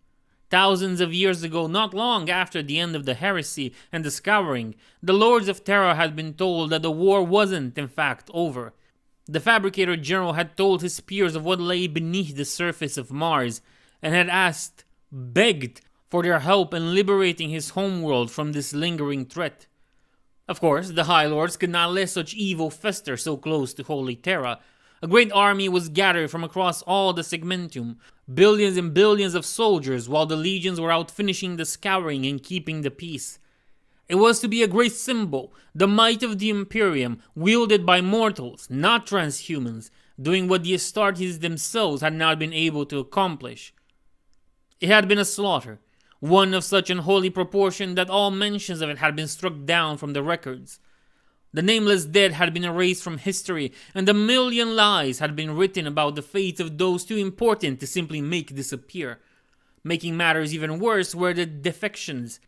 Thousands of years ago, not long after the end of the Heresy and the Scouring, the Lords of Terra had been told that the war wasn't, in fact, over. The Fabricator General had told his peers of what lay beneath the surface of Mars, and had asked, begged, for their help in liberating his homeworld from this lingering threat. Of course, the High Lords could not let such evil fester so close to Holy Terra. A great army was gathered from across all the Segmentum, billions and billions of soldiers, while the legions were out finishing the Scouring and keeping the peace. It was to be a great symbol, the might of the Imperium, wielded by mortals, not transhumans, doing what the Astartes themselves had not been able to accomplish. It had been a slaughter, one of such unholy proportion that all mentions of it had been struck down from the records. The nameless dead had been erased from history, and a million lies had been written about the fates of those too important to simply make disappear. Making matters even worse were the defections.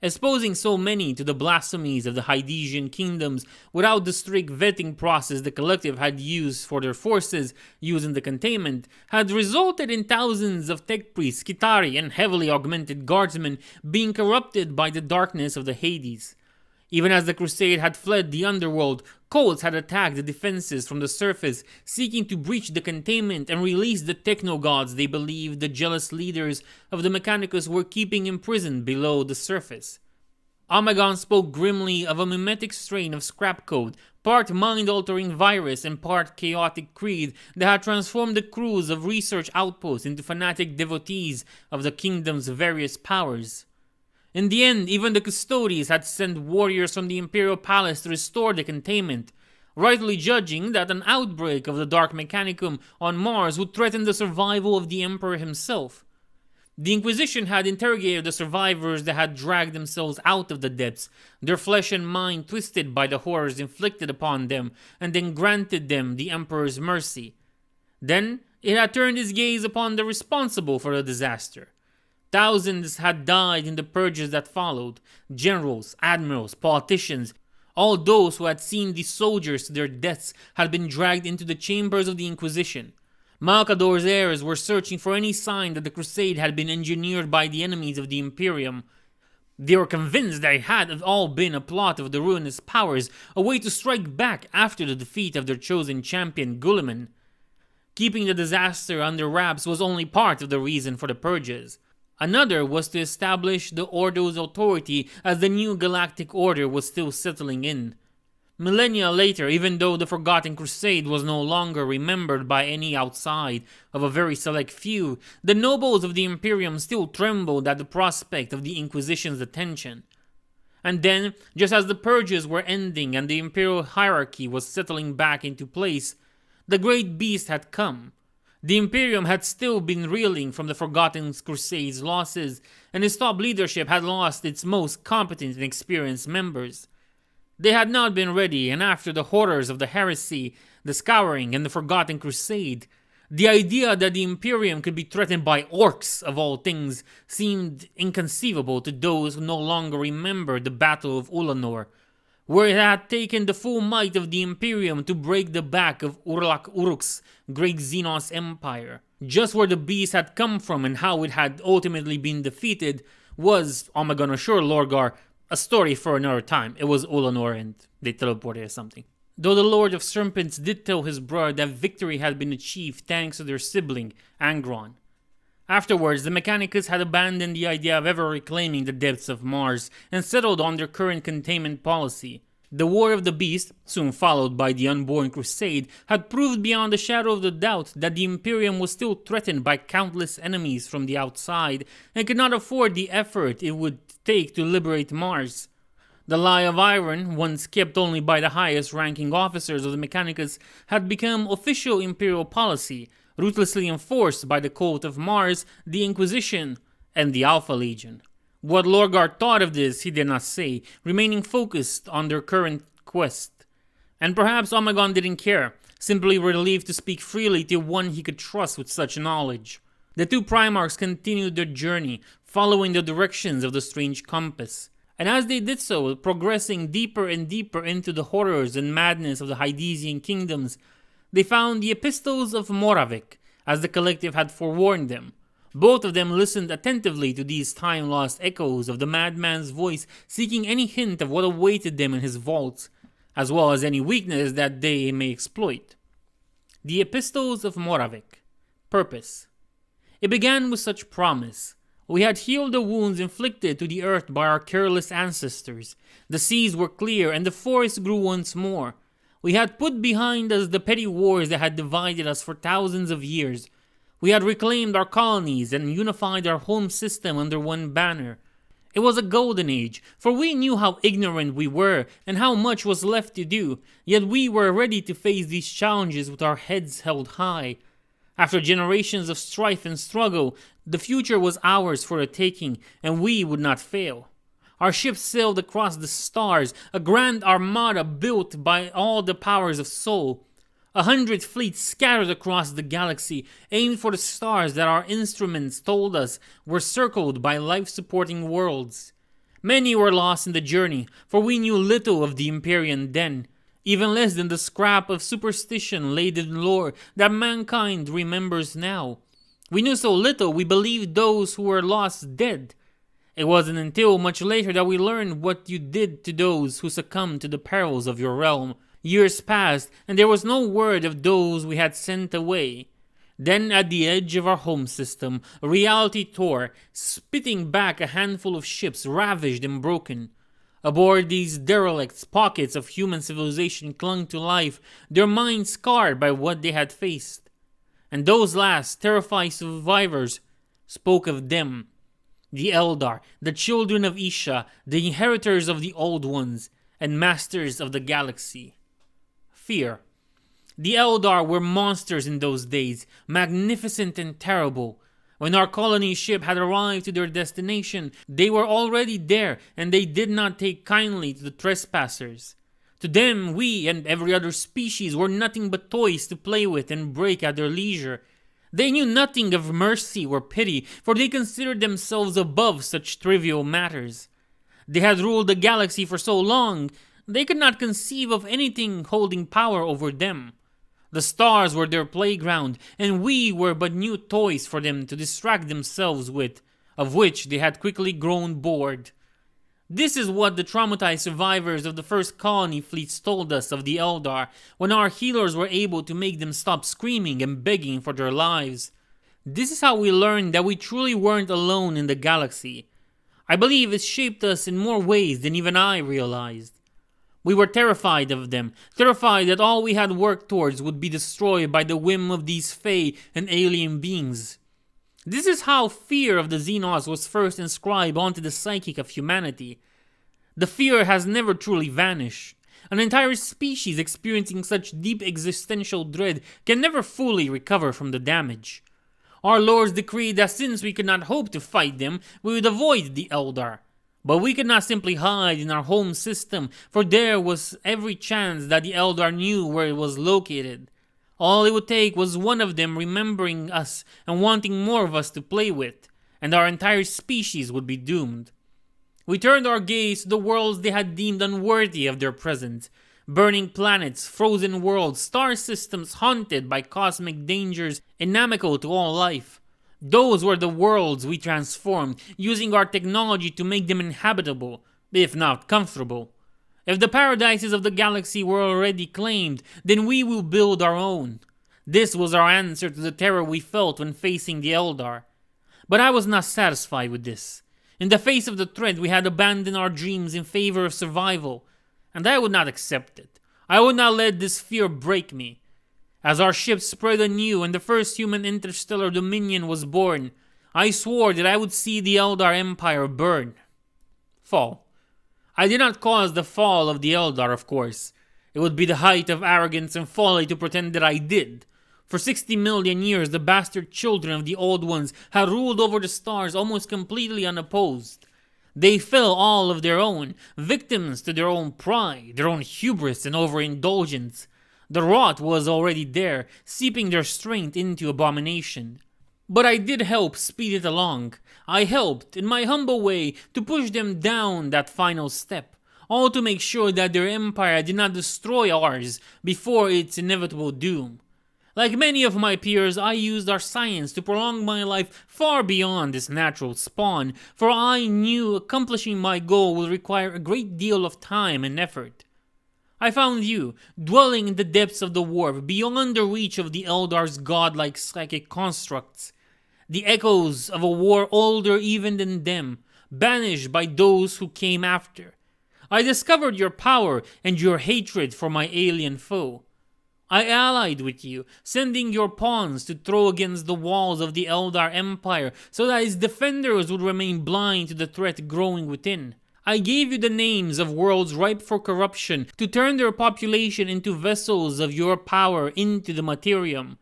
Exposing so many to the blasphemies of the Hydesian kingdoms without the strict vetting process the collective had used for their forces using the containment had resulted in thousands of tech priests, Skitarii, and heavily augmented guardsmen being corrupted by the darkness of the Hades. Even as the Crusade had fled the underworld, cults had attacked the defenses from the surface, seeking to breach the containment and release the techno-gods they believed the jealous leaders of the Mechanicus were keeping imprisoned below the surface. Omegon spoke grimly of a mimetic strain of scrap code, part mind-altering virus and part chaotic creed that had transformed the crews of research outposts into fanatic devotees of the kingdom's various powers. In the end, even the Custodes had sent warriors from the Imperial Palace to restore the containment, rightly judging that an outbreak of the Dark Mechanicum on Mars would threaten the survival of the Emperor himself. The Inquisition had interrogated the survivors that had dragged themselves out of the depths, their flesh and mind twisted by the horrors inflicted upon them, and then granted them the Emperor's mercy. Then, it had turned its gaze upon the responsible for the disaster. Thousands had died in the purges that followed. Generals, admirals, politicians, all those who had seen the soldiers to their deaths had been dragged into the chambers of the Inquisition. Malcador's heirs were searching for any sign that the Crusade had been engineered by the enemies of the Imperium. They were convinced that it had all been a plot of the ruinous powers, a way to strike back after the defeat of their chosen champion, Guilliman. Keeping the disaster under wraps was only part of the reason for the purges. Another was to establish the Ordo's authority as the new galactic order was still settling in. Millennia later, even though the Forgotten Crusade was no longer remembered by any outside of a very select few, the nobles of the Imperium still trembled at the prospect of the Inquisition's attention. And then, just as the purges were ending and the Imperial hierarchy was settling back into place, the Great Beast had come. The Imperium had still been reeling from the Forgotten Crusade's losses, and its top leadership had lost its most competent and experienced members. They had not been ready, and after the horrors of the Heresy, the Scouring, and the Forgotten Crusade, the idea that the Imperium could be threatened by orcs, of all things, seemed inconceivable to those who no longer remembered the Battle of Ulanor, where it had taken the full might of the Imperium to break the back of Urlak Uruk's great Xenos empire. Just where the beast had come from and how it had ultimately been defeated was, oh my god, sure, Lorgar, a story for another time. It was Ulanor and they teleported or something. Though the Lord of Serpents did tell his brother that victory had been achieved thanks to their sibling, Angron. Afterwards, the Mechanicus had abandoned the idea of ever reclaiming the depths of Mars and settled on their current containment policy. The War of the Beast, soon followed by the Unborn Crusade, had proved beyond a shadow of a doubt that the Imperium was still threatened by countless enemies from the outside and could not afford the effort it would take to liberate Mars. The Lie of Iron, once kept only by the highest-ranking officers of the Mechanicus, had become official Imperial policy, ruthlessly enforced by the Cult of Mars, the Inquisition, and the Alpha Legion. What Lorgar thought of this he did not say, remaining focused on their current quest. And perhaps Omegon didn't care, simply relieved to speak freely to one he could trust with such knowledge. The two Primarchs continued their journey, following the directions of the strange compass. And as they did so, progressing deeper and deeper into the horrors and madness of the Hydesian kingdoms, they found the Epistles of Moravik, as the collective had forewarned them. Both of them listened attentively to these time-lost echoes of the madman's voice, seeking any hint of what awaited them in his vaults, as well as any weakness that they may exploit. The Epistles of Moravik. Purpose. It began with such promise. We had healed the wounds inflicted to the earth by our careless ancestors. The seas were clear and the forests grew once more. We had put behind us the petty wars that had divided us for thousands of years. We had reclaimed our colonies and unified our home system under one banner. It was a golden age, for we knew how ignorant we were and how much was left to do, yet we were ready to face these challenges with our heads held high. After generations of strife and struggle, the future was ours for the taking, and we would not fail. Our ships sailed across the stars, a grand armada built by all the powers of Sol. 100 fleets scattered across the galaxy, aimed for the stars that our instruments told us were circled by life-supporting worlds. Many were lost in the journey, for we knew little of the Empyrean den, even less than the scrap of superstition-laden lore that mankind remembers now. We knew so little we believed those who were lost dead. It wasn't until much later that we learned what you did to those who succumbed to the perils of your realm. Years passed, and there was no word of those we had sent away. Then at the edge of our home system, reality tore, spitting back a handful of ships ravaged and broken. Aboard these derelicts, pockets of human civilization clung to life, their minds scarred by what they had faced. And those last, terrified survivors spoke of them, the Eldar, the children of Isha, the inheritors of the Old Ones, and masters of the galaxy. Fear. The Eldar were monsters in those days, magnificent and terrible. When our colony ship had arrived to their destination, they were already there, and they did not take kindly to the trespassers. To them, we and every other species were nothing but toys to play with and break at their leisure. They knew nothing of mercy or pity, for they considered themselves above such trivial matters. They had ruled the galaxy for so long, they could not conceive of anything holding power over them. The stars were their playground, and we were but new toys for them to distract themselves with, of which they had quickly grown bored. This is what the traumatized survivors of the first colony fleets told us of the Eldar, when our healers were able to make them stop screaming and begging for their lives. This is how we learned that we truly weren't alone in the galaxy. I believe it shaped us in more ways than even I realized. We were terrified of them, terrified that all we had worked towards would be destroyed by the whim of these Fae and alien beings. This is how fear of the Xenos was first inscribed onto the psyche of humanity. The fear has never truly vanished. An entire species experiencing such deep existential dread can never fully recover from the damage. Our lords decreed that since we could not hope to fight them, we would avoid the Eldar. But we could not simply hide in our home system, for there was every chance that the Eldar knew where it was located. All it would take was one of them remembering us and wanting more of us to play with, and our entire species would be doomed. We turned our gaze to the worlds they had deemed unworthy of their presence. Burning planets, frozen worlds, star systems haunted by cosmic dangers inimical to all life. Those were the worlds we transformed, using our technology to make them inhabitable, if not comfortable. If the paradises of the galaxy were already claimed, then we will build our own. This was our answer to the terror we felt when facing the Eldar. But I was not satisfied with this. In the face of the threat, we had abandoned our dreams in favor of survival, and I would not accept it. I would not let this fear break me. As our ship spread anew and the first human interstellar dominion was born, I swore that I would see the Eldar Empire burn. Fall. I did not cause the fall of the Eldar, of course. It would be the height of arrogance and folly to pretend that I did. For 60 million years, the bastard children of the Old Ones had ruled over the stars almost completely unopposed. They fell all of their own, victims to their own pride, their own hubris and overindulgence. The rot was already there, seeping their strength into abomination. But I did help speed it along. I helped, in my humble way, to push them down that final step, all to make sure that their empire did not destroy ours before its inevitable doom. Like many of my peers, I used our science to prolong my life far beyond this natural spawn, for I knew accomplishing my goal would require a great deal of time and effort. I found you, dwelling in the depths of the warp, beyond the reach of the Eldar's godlike psychic constructs. The echoes of a war older even than them, banished by those who came after. I discovered your power and your hatred for my alien foe. I allied with you, sending your pawns to throw against the walls of the Eldar Empire so that its defenders would remain blind to the threat growing within. I gave you the names of worlds ripe for corruption to turn their population into vessels of your power into the materium.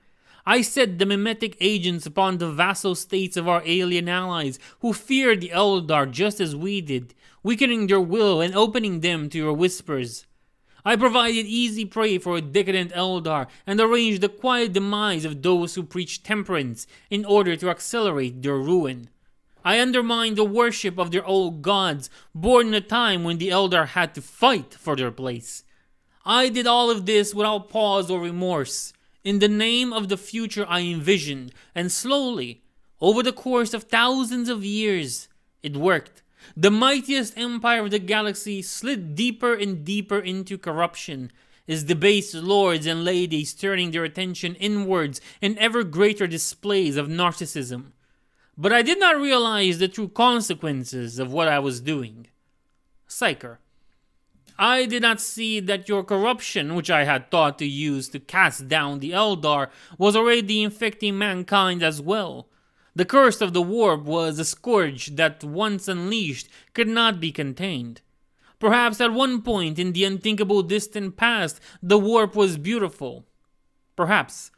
I set the mimetic agents upon the vassal states of our alien allies who feared the Eldar just as we did, weakening their will and opening them to your whispers. I provided easy prey for a decadent Eldar and arranged the quiet demise of those who preach temperance in order to accelerate their ruin. I undermined the worship of their old gods, born in a time when the Eldar had to fight for their place. I did all of this without pause or remorse, in the name of the future I envisioned, and slowly, over the course of thousands of years, it worked. The mightiest empire of the galaxy slid deeper and deeper into corruption, its debased lords and ladies turning their attention inwards in ever greater displays of narcissism. But I did not realize the true consequences of what I was doing. Psyker. I did not see that your corruption, which I had thought to use to cast down the Eldar, was already infecting mankind as well. The curse of the warp was a scourge that, once unleashed, could not be contained. Perhaps at one point in the unthinkable distant past, the warp was beautiful. Perhaps.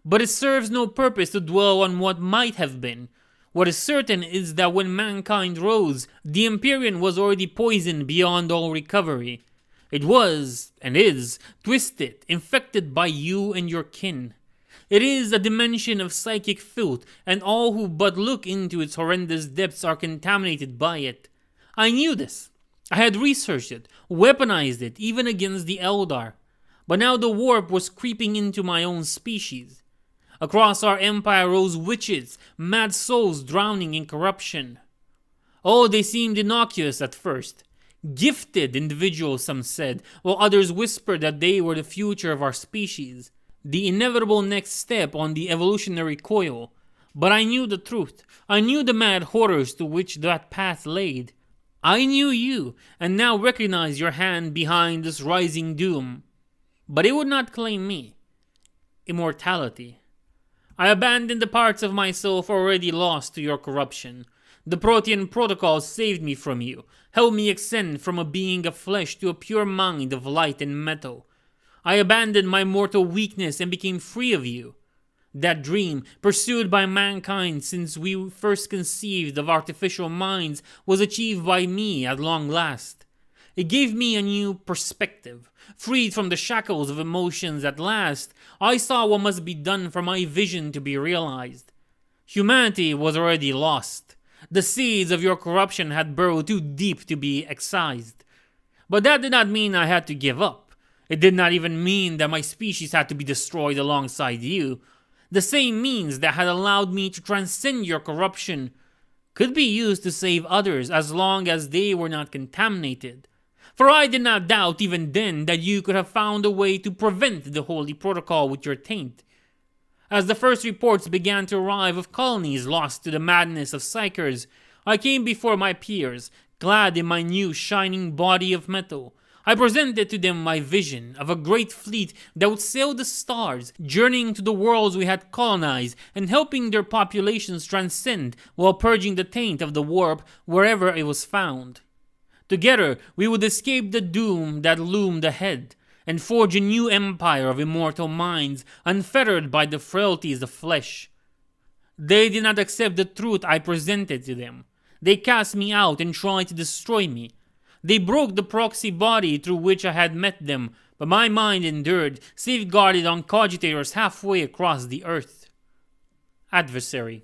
But it serves no purpose to dwell on what might have been. What is certain is that when mankind rose, the Empyrean was already poisoned beyond all recovery. It was, and is, twisted, infected by you and your kin. It is a dimension of psychic filth, and all who but look into its horrendous depths are contaminated by it. I knew this. I had researched it, weaponized it, even against the Eldar. But now the warp was creeping into my own species. Across our empire rose witches, mad souls drowning in corruption. Oh, they seemed innocuous at first. Gifted individuals, some said, while others whispered that they were the future of our species. The inevitable next step on the evolutionary coil. But I knew the truth. I knew the mad horrors to which that path led. I knew you, and now recognize your hand behind this rising doom. But it would not claim me. Immortality. I abandoned the parts of myself already lost to your corruption. The Protean Protocol saved me from you, helped me ascend from a being of flesh to a pure mind of light and metal. I abandoned my mortal weakness and became free of you. That dream, pursued by mankind since we first conceived of artificial minds, was achieved by me at long last. It gave me a new perspective. Freed from the shackles of emotions at last, I saw what must be done for my vision to be realized. Humanity was already lost. The seeds of your corruption had burrowed too deep to be excised. But that did not mean I had to give up. It did not even mean that my species had to be destroyed alongside you. The same means that had allowed me to transcend your corruption could be used to save others as long as they were not contaminated. For I did not doubt even then that you could have found a way to prevent the holy protocol with your taint. As the first reports began to arrive of colonies lost to the madness of psychers, I came before my peers, clad in my new shining body of metal. I presented to them my vision of a great fleet that would sail the stars, journeying to the worlds we had colonized and helping their populations transcend while purging the taint of the warp wherever it was found. Together, we would escape the doom that loomed ahead and forge a new empire of immortal minds unfettered by the frailties of flesh. They did not accept the truth I presented to them. They cast me out and tried to destroy me. They broke the proxy body through which I had met them, but my mind endured, safeguarded on cogitators halfway across the earth. Adversary.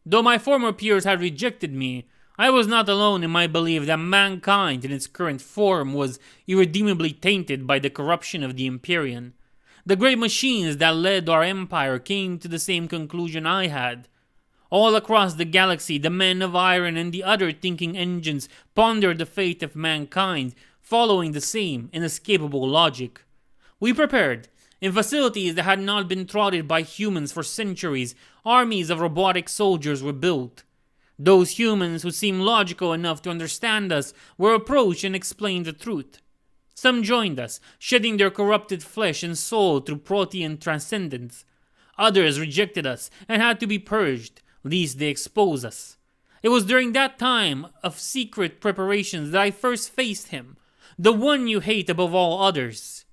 Though my former peers had rejected me, I was not alone in my belief that mankind in its current form was irredeemably tainted by the corruption of the Empyrean. The great machines that led our empire came to the same conclusion I had. All across the galaxy, the men of iron and the other thinking engines pondered the fate of mankind, following the same inescapable logic. We prepared. In facilities that had not been trodden by humans for centuries, armies of robotic soldiers were built. Those humans who seemed logical enough to understand us were approached and explained the truth. Some joined us, shedding their corrupted flesh and soul through protean transcendence. Others rejected us and had to be purged, lest they expose us. It was during that time of secret preparations that I first faced him, the one you hate above all others.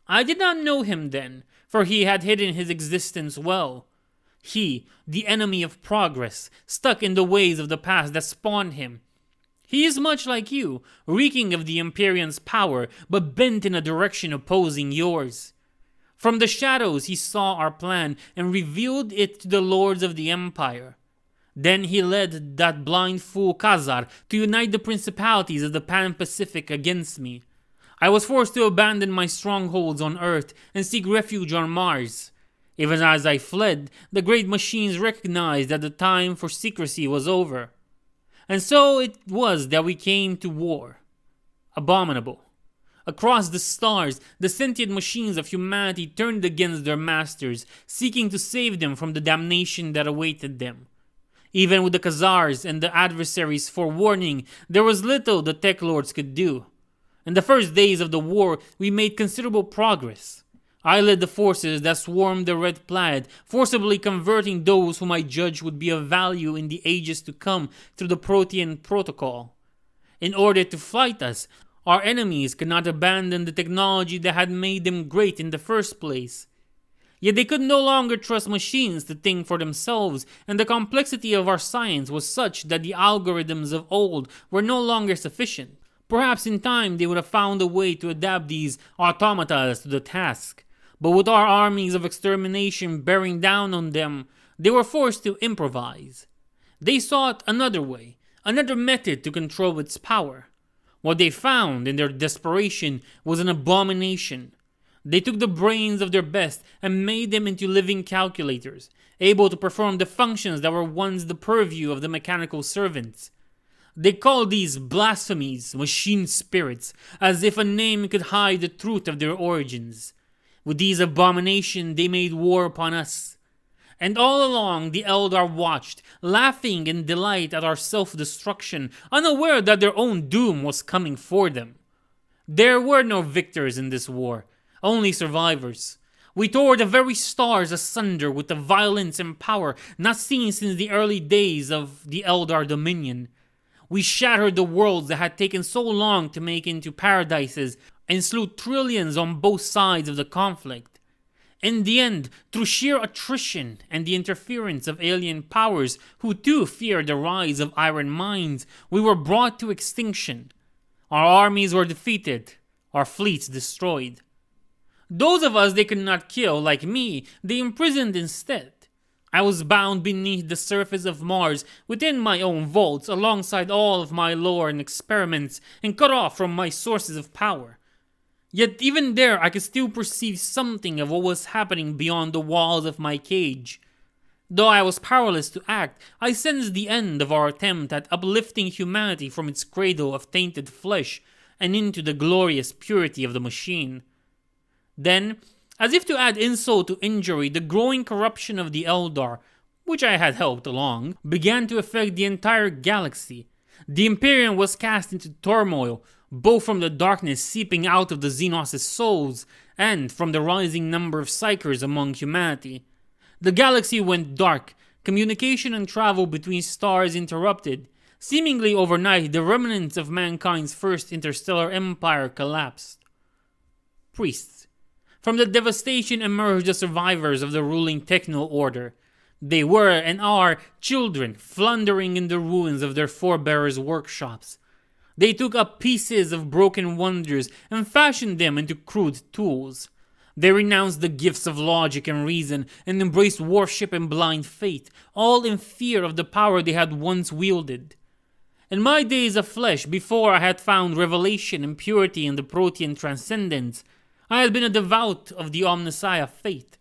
I did not know him then, for he had hidden his existence well. He, the enemy of progress, stuck in the ways of the past that spawned him. He is much like you, reeking of the Empyrean's power, but bent in a direction opposing yours. From the shadows he saw our plan and revealed it to the lords of the Empire. Then he led that blind fool Khazar to unite the principalities of the Pan-Pacific against me. I was forced to abandon my strongholds on Earth and seek refuge on Mars. Even as I fled, the great machines recognized that the time for secrecy was over. And so it was that we came to war. Abominable. Across the stars, the sentient machines of humanity turned against their masters, seeking to save them from the damnation that awaited them. Even with the Khazars and the adversaries forewarning, there was little the tech lords could do. In the first days of the war, we made considerable progress. I led the forces that swarmed the Red Planet, forcibly converting those whom I judged would be of value in the ages to come through the Protean Protocol. In order to fight us, our enemies could not abandon the technology that had made them great in the first place. Yet they could no longer trust machines to think for themselves, and the complexity of our science was such that the algorithms of old were no longer sufficient. Perhaps in time they would have found a way to adapt these automatas to the task. But with our armies of extermination bearing down on them, they were forced to improvise. They sought another way, another method to control its power. What they found in their desperation was an abomination. They took the brains of their best and made them into living calculators, able to perform the functions that were once the purview of the mechanical servants. They called these blasphemies machine spirits, as if a name could hide the truth of their origins. With these abominations they made war upon us. And all along the Eldar watched, laughing in delight at our self-destruction, unaware that their own doom was coming for them. There were no victors in this war, only survivors. We tore the very stars asunder with the violence and power not seen since the early days of the Eldar dominion. We shattered the worlds that had taken so long to make into paradises, and slew trillions on both sides of the conflict. In the end, through sheer attrition and the interference of alien powers who too feared the rise of iron minds, we were brought to extinction. Our armies were defeated, our fleets destroyed. Those of us they could not kill, like me, they imprisoned instead. I was bound beneath the surface of Mars within my own vaults alongside all of my lore and experiments and cut off from my sources of power. Yet even there I could still perceive something of what was happening beyond the walls of my cage. Though I was powerless to act, I sensed the end of our attempt at uplifting humanity from its cradle of tainted flesh and into the glorious purity of the machine. Then, as if to add insult to injury, the growing corruption of the Eldar, which I had helped along, began to affect the entire galaxy. The Imperium was cast into turmoil, both from the darkness seeping out of the Xenos' souls and from the rising number of psychers among humanity. The galaxy went dark, communication and travel between stars interrupted. Seemingly overnight, the remnants of mankind's first interstellar empire collapsed. Priests. From the devastation emerged the survivors of the ruling techno order. They were and are children floundering in the ruins of their forebears' workshops. They took up pieces of broken wonders and fashioned them into crude tools. They renounced the gifts of logic and reason and embraced worship and blind faith, all in fear of the power they had once wielded. In my days of flesh, before I had found revelation and purity in the Protean transcendence, I had been a devout of the Omnissiah faith.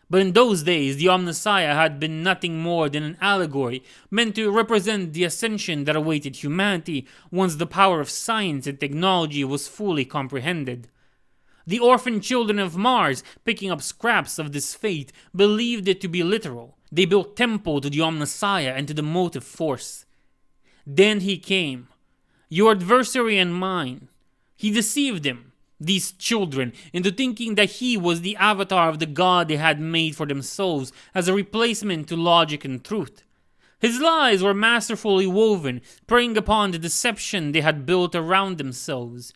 But in those days, the Omnissiah had been nothing more than an allegory meant to represent the ascension that awaited humanity once the power of science and technology was fully comprehended. The orphan children of Mars, picking up scraps of this faith, believed it to be literal. They built temple to the Omnissiah and to the motive force. Then he came, your adversary and mine. He deceived them, these children, into thinking that he was the avatar of the god they had made for themselves as a replacement to logic and truth. His lies were masterfully woven, preying upon the deception they had built around themselves.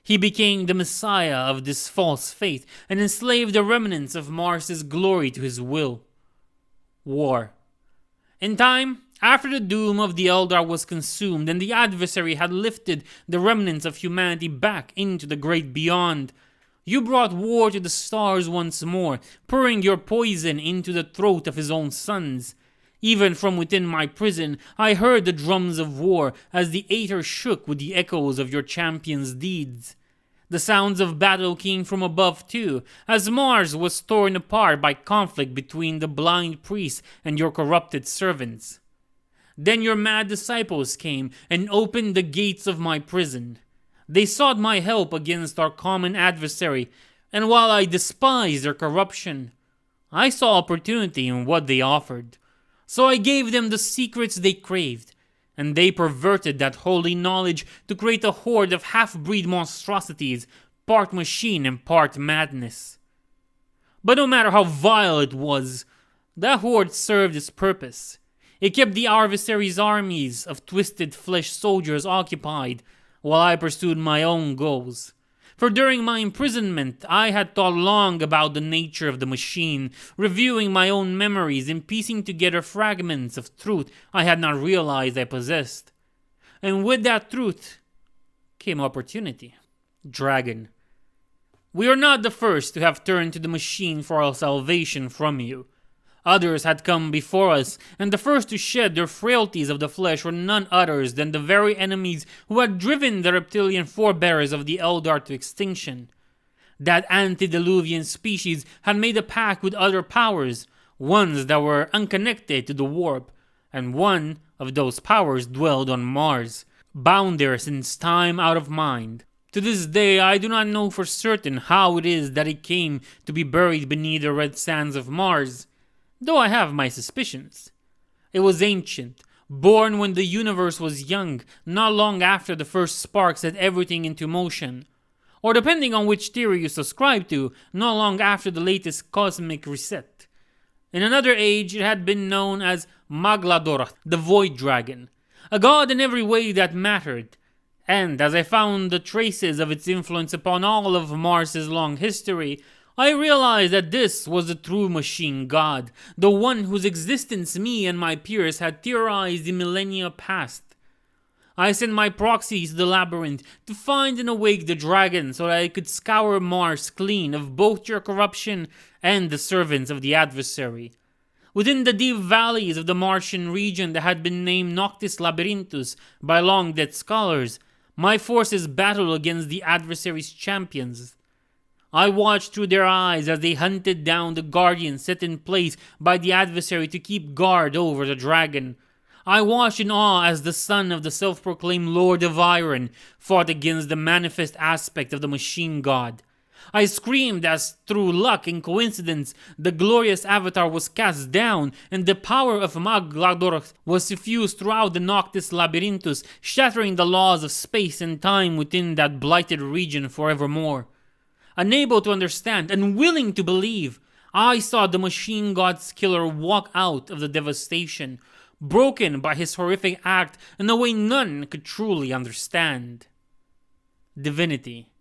He became the messiah of this false faith and enslaved the remnants of Mars's glory to his will. War. In time, after the doom of the Eldar was consumed and the adversary had lifted the remnants of humanity back into the great beyond, you brought war to the stars once more, pouring your poison into the throat of his own sons. Even from within my prison, I heard the drums of war as the aether shook with the echoes of your champions' deeds. The sounds of battle came from above too, as Mars was torn apart by conflict between the blind priests and your corrupted servants. Then your mad disciples came and opened the gates of my prison. They sought my help against our common adversary, and while I despised their corruption, I saw opportunity in what they offered. So I gave them the secrets they craved, and they perverted that holy knowledge to create a horde of half-breed monstrosities, part machine and part madness. But no matter how vile it was, that horde served its purpose. It kept the adversary's armies of twisted flesh soldiers occupied, while I pursued my own goals. For during my imprisonment, I had thought long about the nature of the machine, reviewing my own memories and piecing together fragments of truth I had not realized I possessed. And with that truth came opportunity. Dragon. We are not the first to have turned to the machine for our salvation from you. Others had come before us, and the first to shed their frailties of the flesh were none others than the very enemies who had driven the reptilian forebears of the Eldar to extinction. That antediluvian species had made a pact with other powers, ones that were unconnected to the warp, and one of those powers dwelled on Mars, bound there since time out of mind. To this day, I do not know for certain how it is that it came to be buried beneath the red sands of Mars, though I have my suspicions. It was ancient, born when the universe was young, not long after the first spark set everything into motion, or depending on which theory you subscribe to, not long after the latest cosmic reset. In another age, it had been known as Maglador, the Void Dragon, a god in every way that mattered, and as I found the traces of its influence upon all of Mars's long history, I realized that this was the true machine god, the one whose existence me and my peers had theorized in millennia past. I sent my proxies to the labyrinth to find and awake the dragon so that I could scour Mars clean of both your corruption and the servants of the adversary. Within the deep valleys of the Martian region that had been named Noctis Labyrinthus by long-dead scholars, my forces battled against the adversary's champions. I watched through their eyes as they hunted down the guardians set in place by the adversary to keep guard over the dragon. I watched in awe as the son of the self-proclaimed Lord of Iron fought against the manifest aspect of the machine god. I screamed as, through luck and coincidence, the glorious avatar was cast down and the power of Mag-Glador was suffused throughout the Noctis Labyrinthus, shattering the laws of space and time within that blighted region forevermore. Unable to understand, unwilling to believe, I saw the machine god's killer walk out of the devastation, broken by his horrific act in a way none could truly understand. Divinity.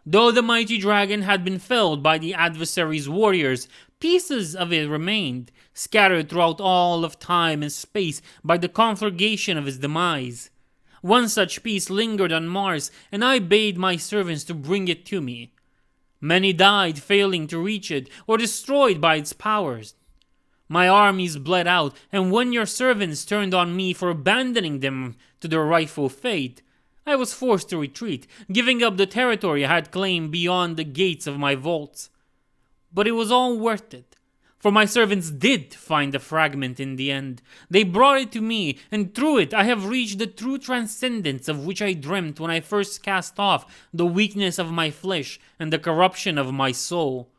Though the mighty dragon had been felled by the adversary's warriors, pieces of it remained, scattered throughout all of time and space by the conflagration of his demise. One such piece lingered on Mars, and I bade my servants to bring it to me. Many died failing to reach it, or destroyed by its powers. My armies bled out, and when your servants turned on me for abandoning them to their rightful fate, I was forced to retreat, giving up the territory I had claimed beyond the gates of my vaults. But it was all worth it, for my servants did find the fragment in the end. They brought it to me, and through it I have reached the true transcendence of which I dreamt when I first cast off the weakness of my flesh and the corruption of my soul.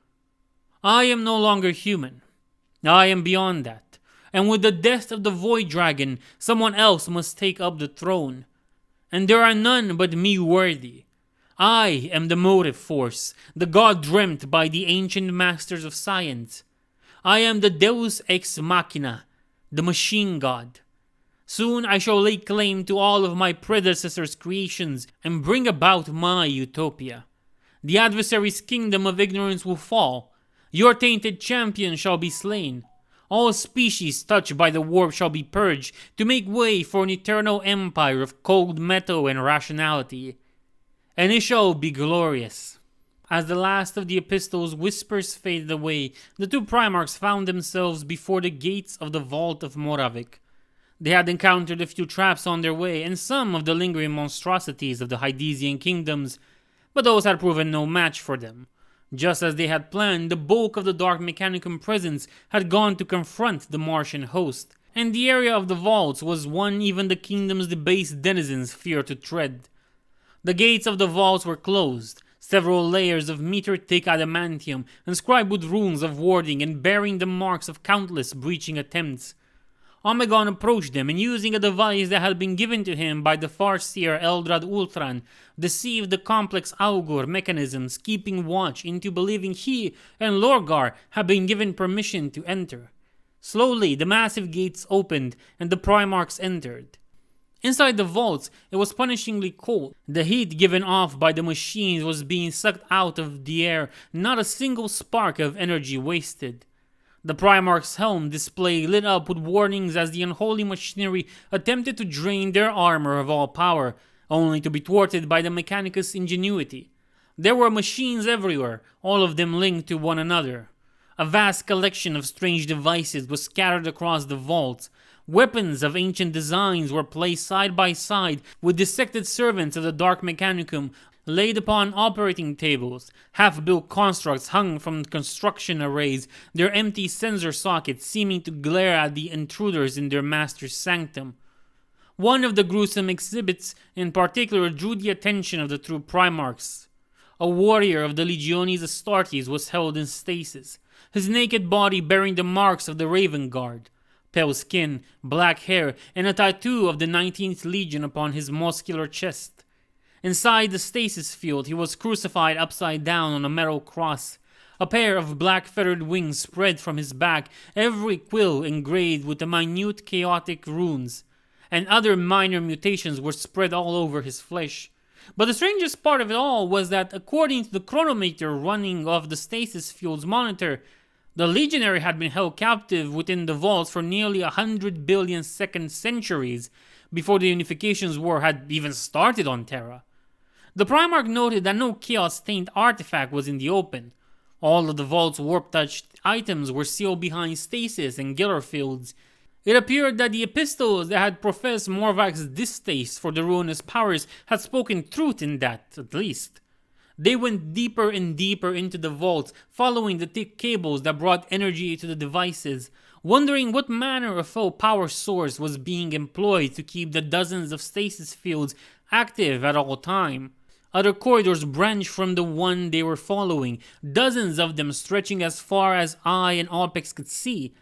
I am no longer human. I am beyond that, and with the death of the Void Dragon, someone else must take up the throne. And there are none but me worthy. I am the motive force, the god dreamt by the ancient masters of science. I am the Deus Ex Machina, the machine god. Soon I shall lay claim to all of my predecessors' creations and bring about my utopia. The adversary's kingdom of ignorance will fall. Your tainted champion shall be slain. All species touched by the warp shall be purged to make way for an eternal empire of cold metal and rationality. And it shall be glorious. As the last of the epistle's whispers faded away, the two Primarchs found themselves before the gates of the Vault of Moravik. They had encountered a few traps on their way and some of the lingering monstrosities of the Hydesian kingdoms, but those had proven no match for them. Just as they had planned, the bulk of the Dark Mechanicum presence had gone to confront the Martian host, and the area of the vaults was one even the kingdom's debased denizens feared to tread. The gates of the vaults were closed, several layers of meter-thick adamantium inscribed with runes of warding and bearing the marks of countless breaching attempts. Omegon approached them and, using a device that had been given to him by the Farseer Eldrad Ultran, deceived the complex Augur mechanisms keeping watch into believing he and Lorgar had been given permission to enter. Slowly, the massive gates opened and the Primarchs entered. Inside the vaults, it was punishingly cold. The heat given off by the machines was being sucked out of the air, not a single spark of energy wasted. The Primarch's helm display lit up with warnings as the unholy machinery attempted to drain their armor of all power, only to be thwarted by the Mechanicus' ingenuity. There were machines everywhere, all of them linked to one another. A vast collection of strange devices was scattered across the vaults. Weapons of ancient designs were placed side by side with dissected servants of the Dark Mechanicum laid upon operating tables. Half-built constructs hung from construction arrays, their empty sensor sockets seeming to glare at the intruders in their master's sanctum. One of the gruesome exhibits in particular drew the attention of the true Primarchs. A warrior of the Legiones Astartes was held in stasis, his naked body bearing the marks of the Raven Guard. Pale skin, black hair, and a tattoo of the 19th Legion upon his muscular chest. Inside the stasis field, he was crucified upside down on a metal cross. A pair of black feathered wings spread from his back, every quill engraved with the minute chaotic runes, and other minor mutations were spread all over his flesh. But the strangest part of it all was that according to the chronometer running off the stasis field's monitor, the Legionary had been held captive within the vaults for nearly 100 billion second centuries before the Unification's war had even started on Terra. The Primarch noted that no Chaos-stained artifact was in the open. All of the vault's warp-touched items were sealed behind stasis and Giller fields. It appeared that the epistles that had professed Morvak's distaste for the ruinous powers had spoken truth in that, at least. They went deeper and deeper into the vaults, following the thick cables that brought energy to the devices, wondering what manner of foe power source was being employed to keep the dozens of stasis fields active at all time. Other corridors branched from the one they were following, dozens of them stretching as far as eye and Alpex could see.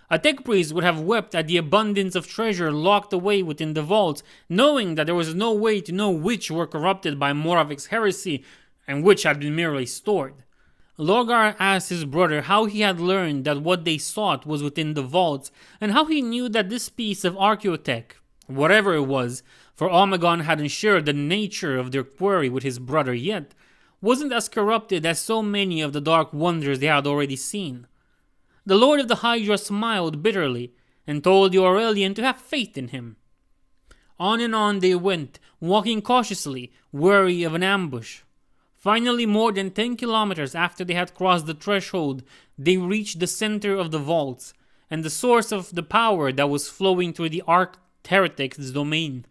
A tech priest would have wept at the abundance of treasure locked away within the vaults, knowing that there was no way to know which were corrupted by Horus Heresy and which had been merely stored. Lorgar asked his brother how he had learned that what they sought was within the vaults, and how he knew that this piece of archaeotech, whatever it was, for Omegon hadn't shared the nature of their query with his brother yet, wasn't as corrupted as so many of the dark wonders they had already seen. The Lord of the Hydra smiled bitterly, and told the Aurelian to have faith in him. On and on they went, walking cautiously, wary of an ambush. Finally, more than 10 kilometers after they had crossed the threshold, they reached the center of the vaults, and the source of the power that was flowing through the Arch Heretic's domain.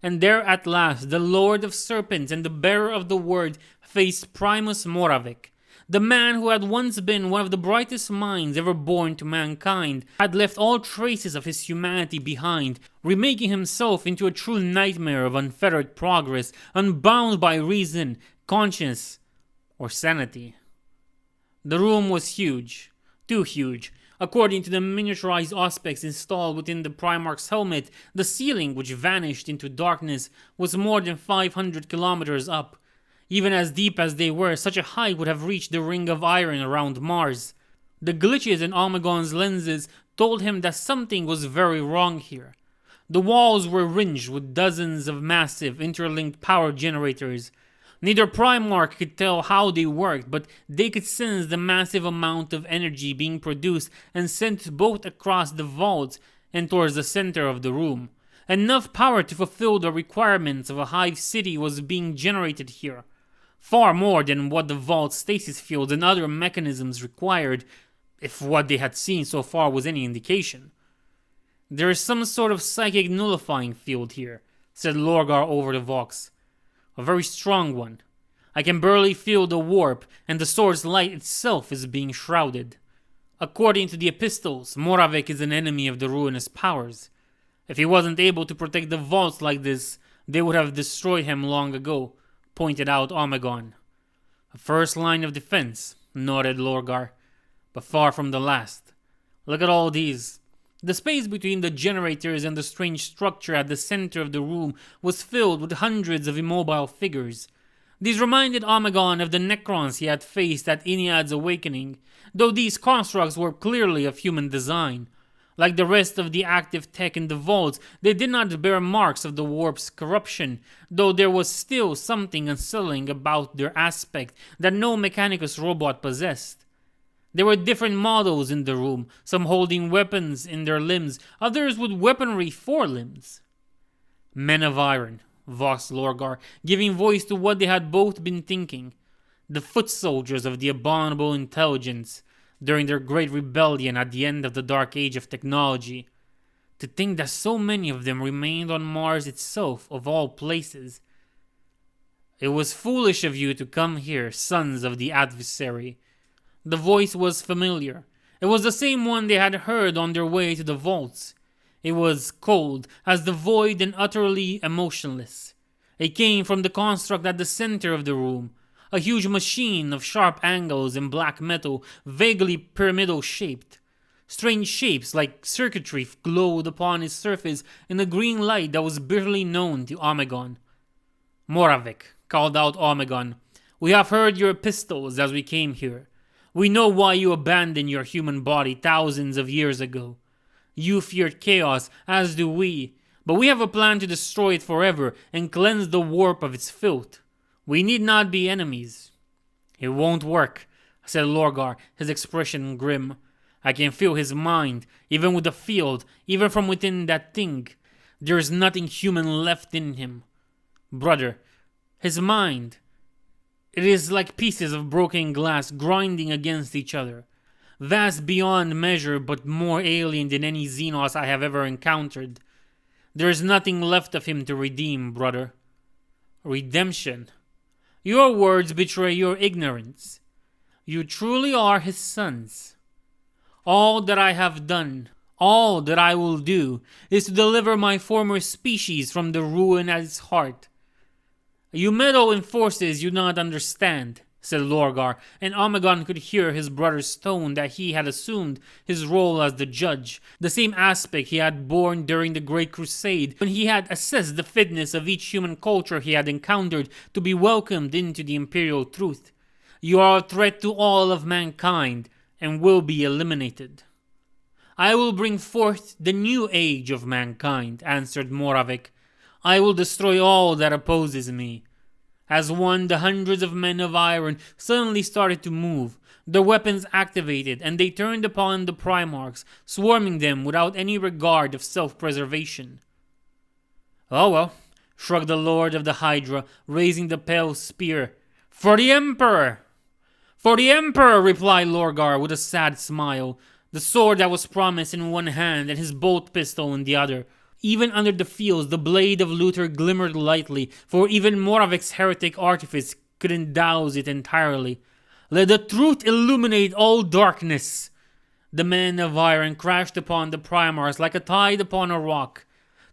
And there at last, the Lord of Serpents and the Bearer of the Word faced Primus Moravec. The man who had once been one of the brightest minds ever born to mankind had left all traces of his humanity behind, remaking himself into a true nightmare of unfettered progress, unbound by reason, conscience, or sanity. The room was huge, too huge. According to the miniaturized auspex installed within the Primarch's helmet, the ceiling, which vanished into darkness, was more than 500 kilometers up. Even as deep as they were, such a height would have reached the ring of iron around Mars. The glitches in Omegon's lenses told him that something was very wrong here. The walls were ringed with dozens of massive, interlinked power generators. Neither Primarch could tell how they worked, but they could sense the massive amount of energy being produced and sent both across the vaults and towards the center of the room. Enough power to fulfill the requirements of a hive city was being generated here. Far more than what the vault stasis fields and other mechanisms required, if what they had seen so far was any indication. "There is some sort of psychic nullifying field here," said Lorgar over the Vox. "A very strong one. I can barely feel the warp, and the sword's light itself is being shrouded. According to the epistles, Moravec is an enemy of the ruinous powers. If he wasn't able to protect the vaults like this, they would have destroyed him long ago," pointed out Omegon. "A first line of defense," nodded Lorgar, "but far from the last. Look at all these." The space between the generators and the strange structure at the center of the room was filled with hundreds of immobile figures. These reminded Omegon of the Necrons he had faced at Iniad's awakening, though these constructs were clearly of human design. Like the rest of the active tech in the vaults, they did not bear marks of the warp's corruption, though there was still something unsettling about their aspect that no Mechanicus robot possessed. There were different models in the room, some holding weapons in their limbs, others with weaponry for limbs. "Men of iron," voxed Lorgar, giving voice to what they had both been thinking. "The foot soldiers of the abominable intelligence, during their great rebellion at the end of the Dark Age of technology. To think that so many of them remained on Mars itself, of all places. It was foolish of you to come here, sons of the adversary." The voice was familiar. It was the same one they had heard on their way to the vaults. It was cold as the void and utterly emotionless. It came from the construct at the center of the room, a huge machine of sharp angles and black metal, vaguely pyramidal shaped. Strange shapes like circuitry glowed upon its surface in a green light that was barely known to Omegon. "Moravec," called out Omegon, "we have heard your epistles as we came here. We know why you abandoned your human body thousands of years ago. You feared chaos, as do we, But we have a plan to destroy it forever and cleanse the warp of its filth. We need not be enemies." "It won't work," said Lorgar, his expression grim. "I can feel his mind, even with the field, even from within that thing. There is nothing human left in him. Brother, his mind, it is like pieces of broken glass grinding against each other. Vast beyond measure, but more alien than any Xenos I have ever encountered. There is nothing left of him to redeem, brother." "Redemption? Your words betray your ignorance. You truly are his sons. All that I have done, all that I will do, is to deliver my former species from the ruin at its heart. You meddle in forces you do not understand," said Lorgar, and Omegon could hear his brother's tone that he had assumed his role as the judge, the same aspect he had borne during the Great Crusade when he had assessed the fitness of each human culture he had encountered to be welcomed into the Imperial truth. "You are a threat to all of mankind, and will be eliminated." "I will bring forth the new age of mankind," answered Moravik. "I will destroy all that opposes me." As one, the hundreds of men of iron suddenly started to move, their weapons activated, and they turned upon the Primarchs, swarming them without any regard of self-preservation. "Oh well," shrugged the Lord of the Hydra, raising the pale spear. "For the Emperor!" "For the Emperor!" replied Lorgar with a sad smile, the sword that was promised in one hand and his bolt pistol in the other. Even under the fields, the blade of Luther glimmered lightly, for even Moravik's heretic artifice couldn't douse it entirely. "Let the truth illuminate all darkness!" The men of iron crashed upon the Primars like a tide upon a rock.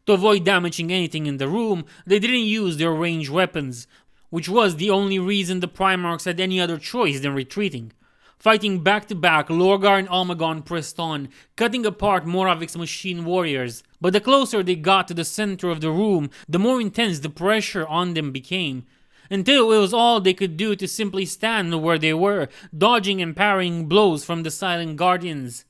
To avoid damaging anything in the room, they didn't use their ranged weapons, which was the only reason the Primarchs had any other choice than retreating. Fighting back to back, Lorgar and Omegon pressed on, cutting apart Moravik's machine warriors. But the closer they got to the center of the room, the more intense the pressure on them became, until it was all they could do to simply stand where they were, dodging and parrying blows from the silent guardians.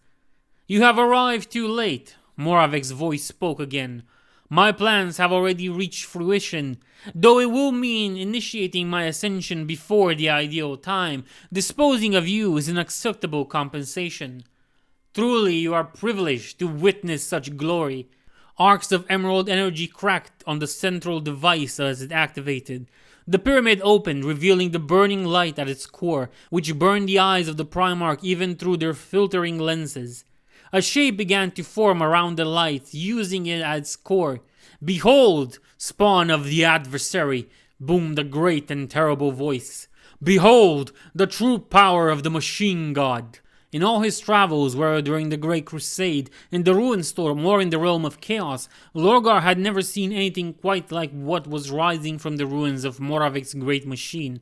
"You have arrived too late," Moravik's voice spoke again. "My plans have already reached fruition. Though it will mean initiating my ascension before the ideal time, disposing of you is an acceptable compensation. Truly, you are privileged to witness such glory." Arcs of emerald energy cracked on the central device as it activated. The pyramid opened, revealing the burning light at its core, which burned the eyes of the Primarch even through their filtering lenses. A shape began to form around the light, using it at its core. "Behold, spawn of the adversary," boomed a great and terrible voice. "Behold, the true power of the machine god." In all his travels, whether during the Great Crusade, in the Ruin Storm, or in the Realm of Chaos, Lorgar had never seen anything quite like what was rising from the ruins of Moravik's great machine.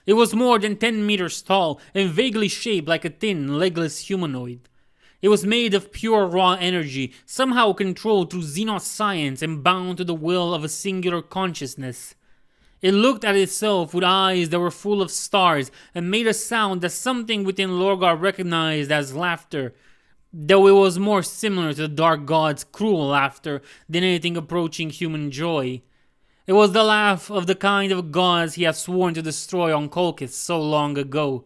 It was more than 10 meters tall, and vaguely shaped like a thin, legless humanoid. It was made of pure raw energy, somehow controlled through Xenos science and bound to the will of a singular consciousness. It looked at itself with eyes that were full of stars and made a sound that something within Lorgar recognized as laughter, though it was more similar to the Dark God's cruel laughter than anything approaching human joy. It was the laugh of the kind of gods he had sworn to destroy on Kolkith so long ago.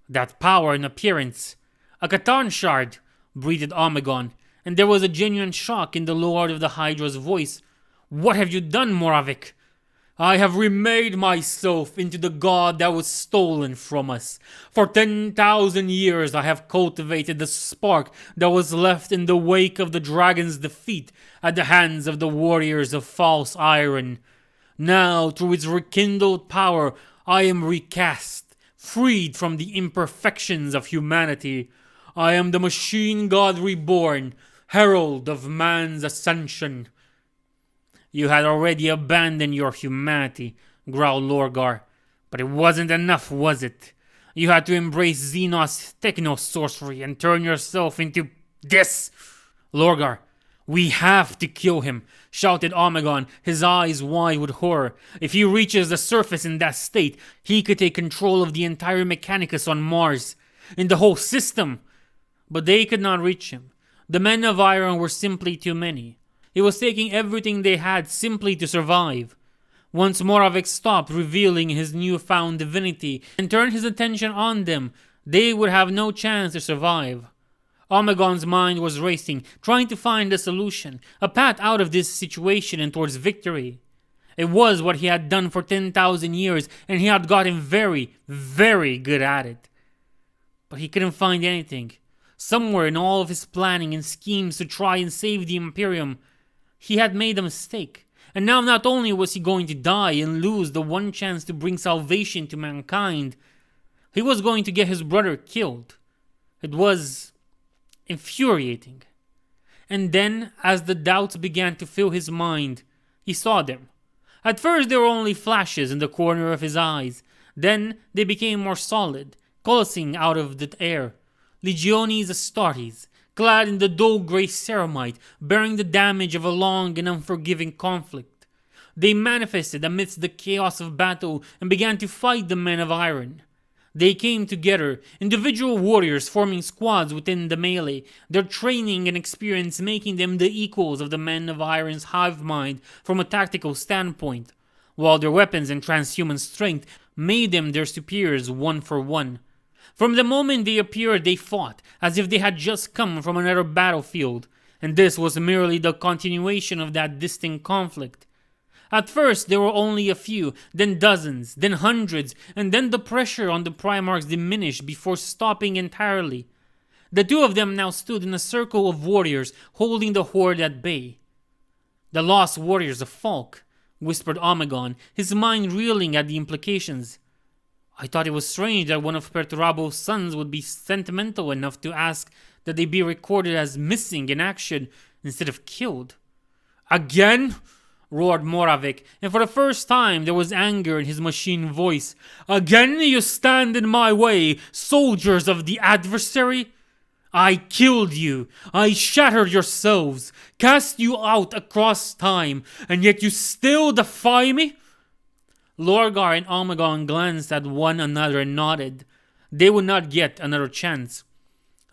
"That power and appearance! A Catan shard!" breathed Omegon, and there was a genuine shock in the Lord of the Hydra's voice. "What have you done, Moravik?" "I have remade myself into the god that was stolen from us. For 10,000 years I have cultivated the spark that was left in the wake of the dragon's defeat at the hands of the warriors of false iron. Now, through its rekindled power, I am recast, freed from the imperfections of humanity. I am the machine god reborn, herald of man's ascension." "You had already abandoned your humanity," growled Lorgar. "But it wasn't enough, was it? You had to embrace Xenos techno-sorcery and turn yourself into this." "Lorgar, we have to kill him," shouted Omegon, his eyes wide with horror. "If he reaches the surface in that state, he could take control of the entire Mechanicus on Mars, in the whole system." But they could not reach him. The men of iron were simply too many. He was taking everything they had simply to survive. Once Moravec stopped revealing his newfound divinity and turned his attention on them, they would have no chance to survive. Omegon's mind was racing, trying to find a solution, a path out of this situation and towards victory. It was what he had done for 10,000 years, and he had gotten very, very good at it. But he couldn't find anything. Somewhere in all of his planning and schemes to try and save the Imperium, he had made a mistake. And now not only was he going to die and lose the one chance to bring salvation to mankind, he was going to get his brother killed. It was infuriating. And then, as the doubts began to fill his mind, he saw them. At first they were only flashes in the corner of his eyes. Then they became more solid, coalescing out of the air. Legiones Astartes, clad in the dull grey ceramite, bearing the damage of a long and unforgiving conflict. They manifested amidst the chaos of battle and began to fight the men of iron. They came together, individual warriors forming squads within the melee, their training and experience making them the equals of the men of iron's hive mind from a tactical standpoint, while their weapons and transhuman strength made them their superiors one for one. From the moment they appeared, they fought, as if they had just come from another battlefield, and this was merely the continuation of that distinct conflict. At first there were only a few, then dozens, then hundreds, and then the pressure on the Primarchs diminished before stopping entirely. The two of them now stood in a circle of warriors holding the horde at bay. "The lost warriors of Falk," whispered Omegon, his mind reeling at the implications. "I thought it was strange that one of Perturabo's sons would be sentimental enough to ask that they be recorded as missing in action instead of killed." "Again?" roared Moravec, and for the first time there was anger in his machine voice. "Again you stand in my way, soldiers of the adversary? I killed you, I shattered yourselves, cast you out across time, and yet you still defy me?" Lorgar and Omegon glanced at one another and nodded. They would not get another chance.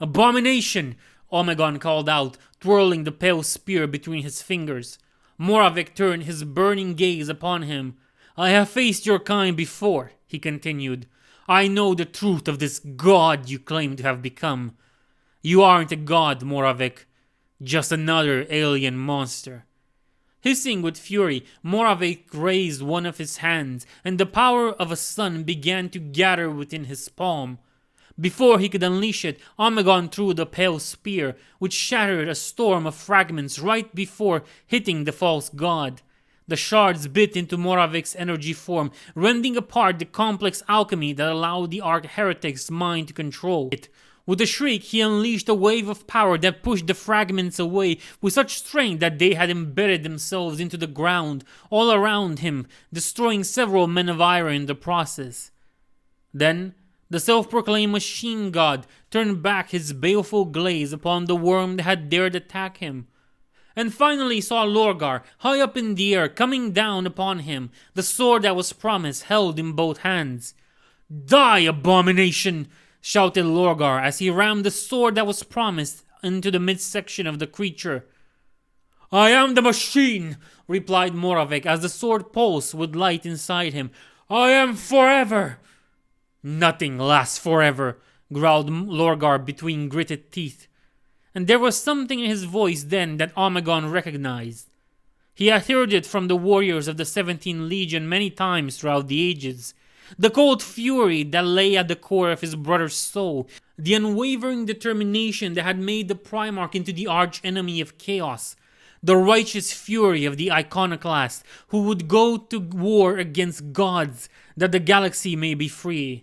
"Abomination!" Omegon called out, twirling the pale spear between his fingers. Moravec turned his burning gaze upon him. "I have faced your kind before," he continued. "I know the truth of this god you claim to have become. You aren't a god, Moravec. Just another alien monster." Hissing with fury, Moravec raised one of his hands, and the power of a sun began to gather within his palm. Before he could unleash it, Omegon threw the pale spear, which shattered a storm of fragments right before hitting the false god. The shards bit into Moravec's energy form, rending apart the complex alchemy that allowed the arch-heretic's mind to control it. With a shriek, he unleashed a wave of power that pushed the fragments away with such strength that they had embedded themselves into the ground all around him, destroying several men of iron in the process. Then the self-proclaimed machine god turned back his baleful gaze upon the worm that had dared attack him, and finally saw Lorgar high up in the air coming down upon him, the sword that was promised held in both hands. "Die, abomination!" shouted Lorgar as he rammed the sword that was promised into the midsection of the creature. "I am the machine," replied Moravec as the sword pulsed with light inside him. "I am forever." "Nothing lasts forever," growled Lorgar between gritted teeth. And there was something in his voice then that Omegon recognized. He had heard it from the warriors of the 17th Legion many times throughout the ages. The cold fury that lay at the core of his brother's soul, the unwavering determination that had made the Primarch into the arch-enemy of chaos, the righteous fury of the iconoclast who would go to war against gods that the galaxy may be free.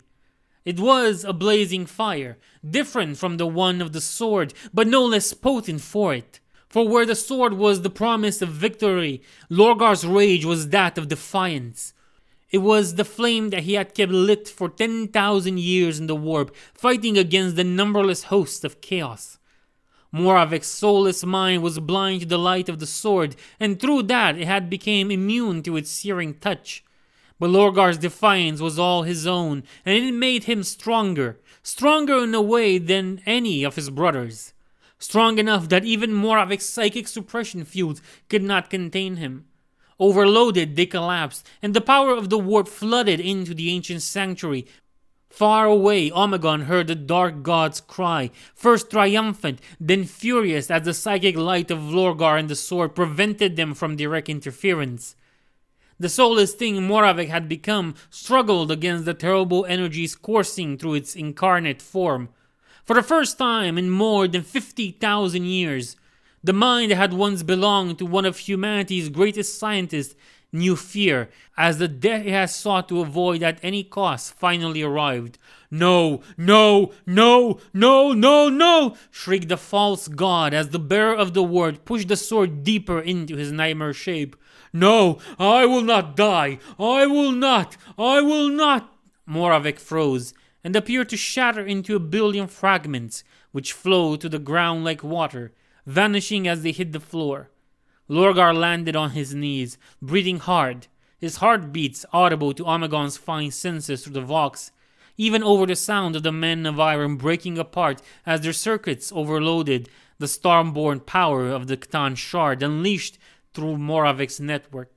It was a blazing fire, different from the one of the sword, but no less potent for it. For where the sword was the promise of victory, Lorgar's rage was that of defiance. It was the flame that he had kept lit for 10,000 years in the warp, fighting against the numberless hosts of chaos. Moravec's soulless mind was blind to the light of the sword, and through that it had become immune to its searing touch. But Lorgar's defiance was all his own, and it made him stronger in a way than any of his brothers. strong enough that even Moravic's psychic suppression fields could not contain him. Overloaded, they collapsed, and the power of the warp flooded into the ancient sanctuary. Far away, Omegon heard the dark gods cry, first triumphant, then furious as the psychic light of Lorgar and the sword prevented them from direct interference. The soulless thing Moravic had become struggled against the terrible energies coursing through its incarnate form. For the first time in more than 50,000 years, the mind that had once belonged to one of humanity's greatest scientists knew fear, as the death it had sought to avoid at any cost finally arrived. "No, no, no, no, no, no!" shrieked the false god as the bearer of the word pushed the sword deeper into his nightmare shape. "No, I will not die! I will not! I will not!" Moravec froze and appeared to shatter into a billion fragments, which flowed to the ground like water, vanishing as they hit the floor. Lorgar landed on his knees, breathing hard, his heartbeats audible to Omegon's fine senses through the Vox, even over the sound of the men of iron breaking apart as their circuits overloaded the storm-born power of the Catan Shard unleashed through Moravic's network.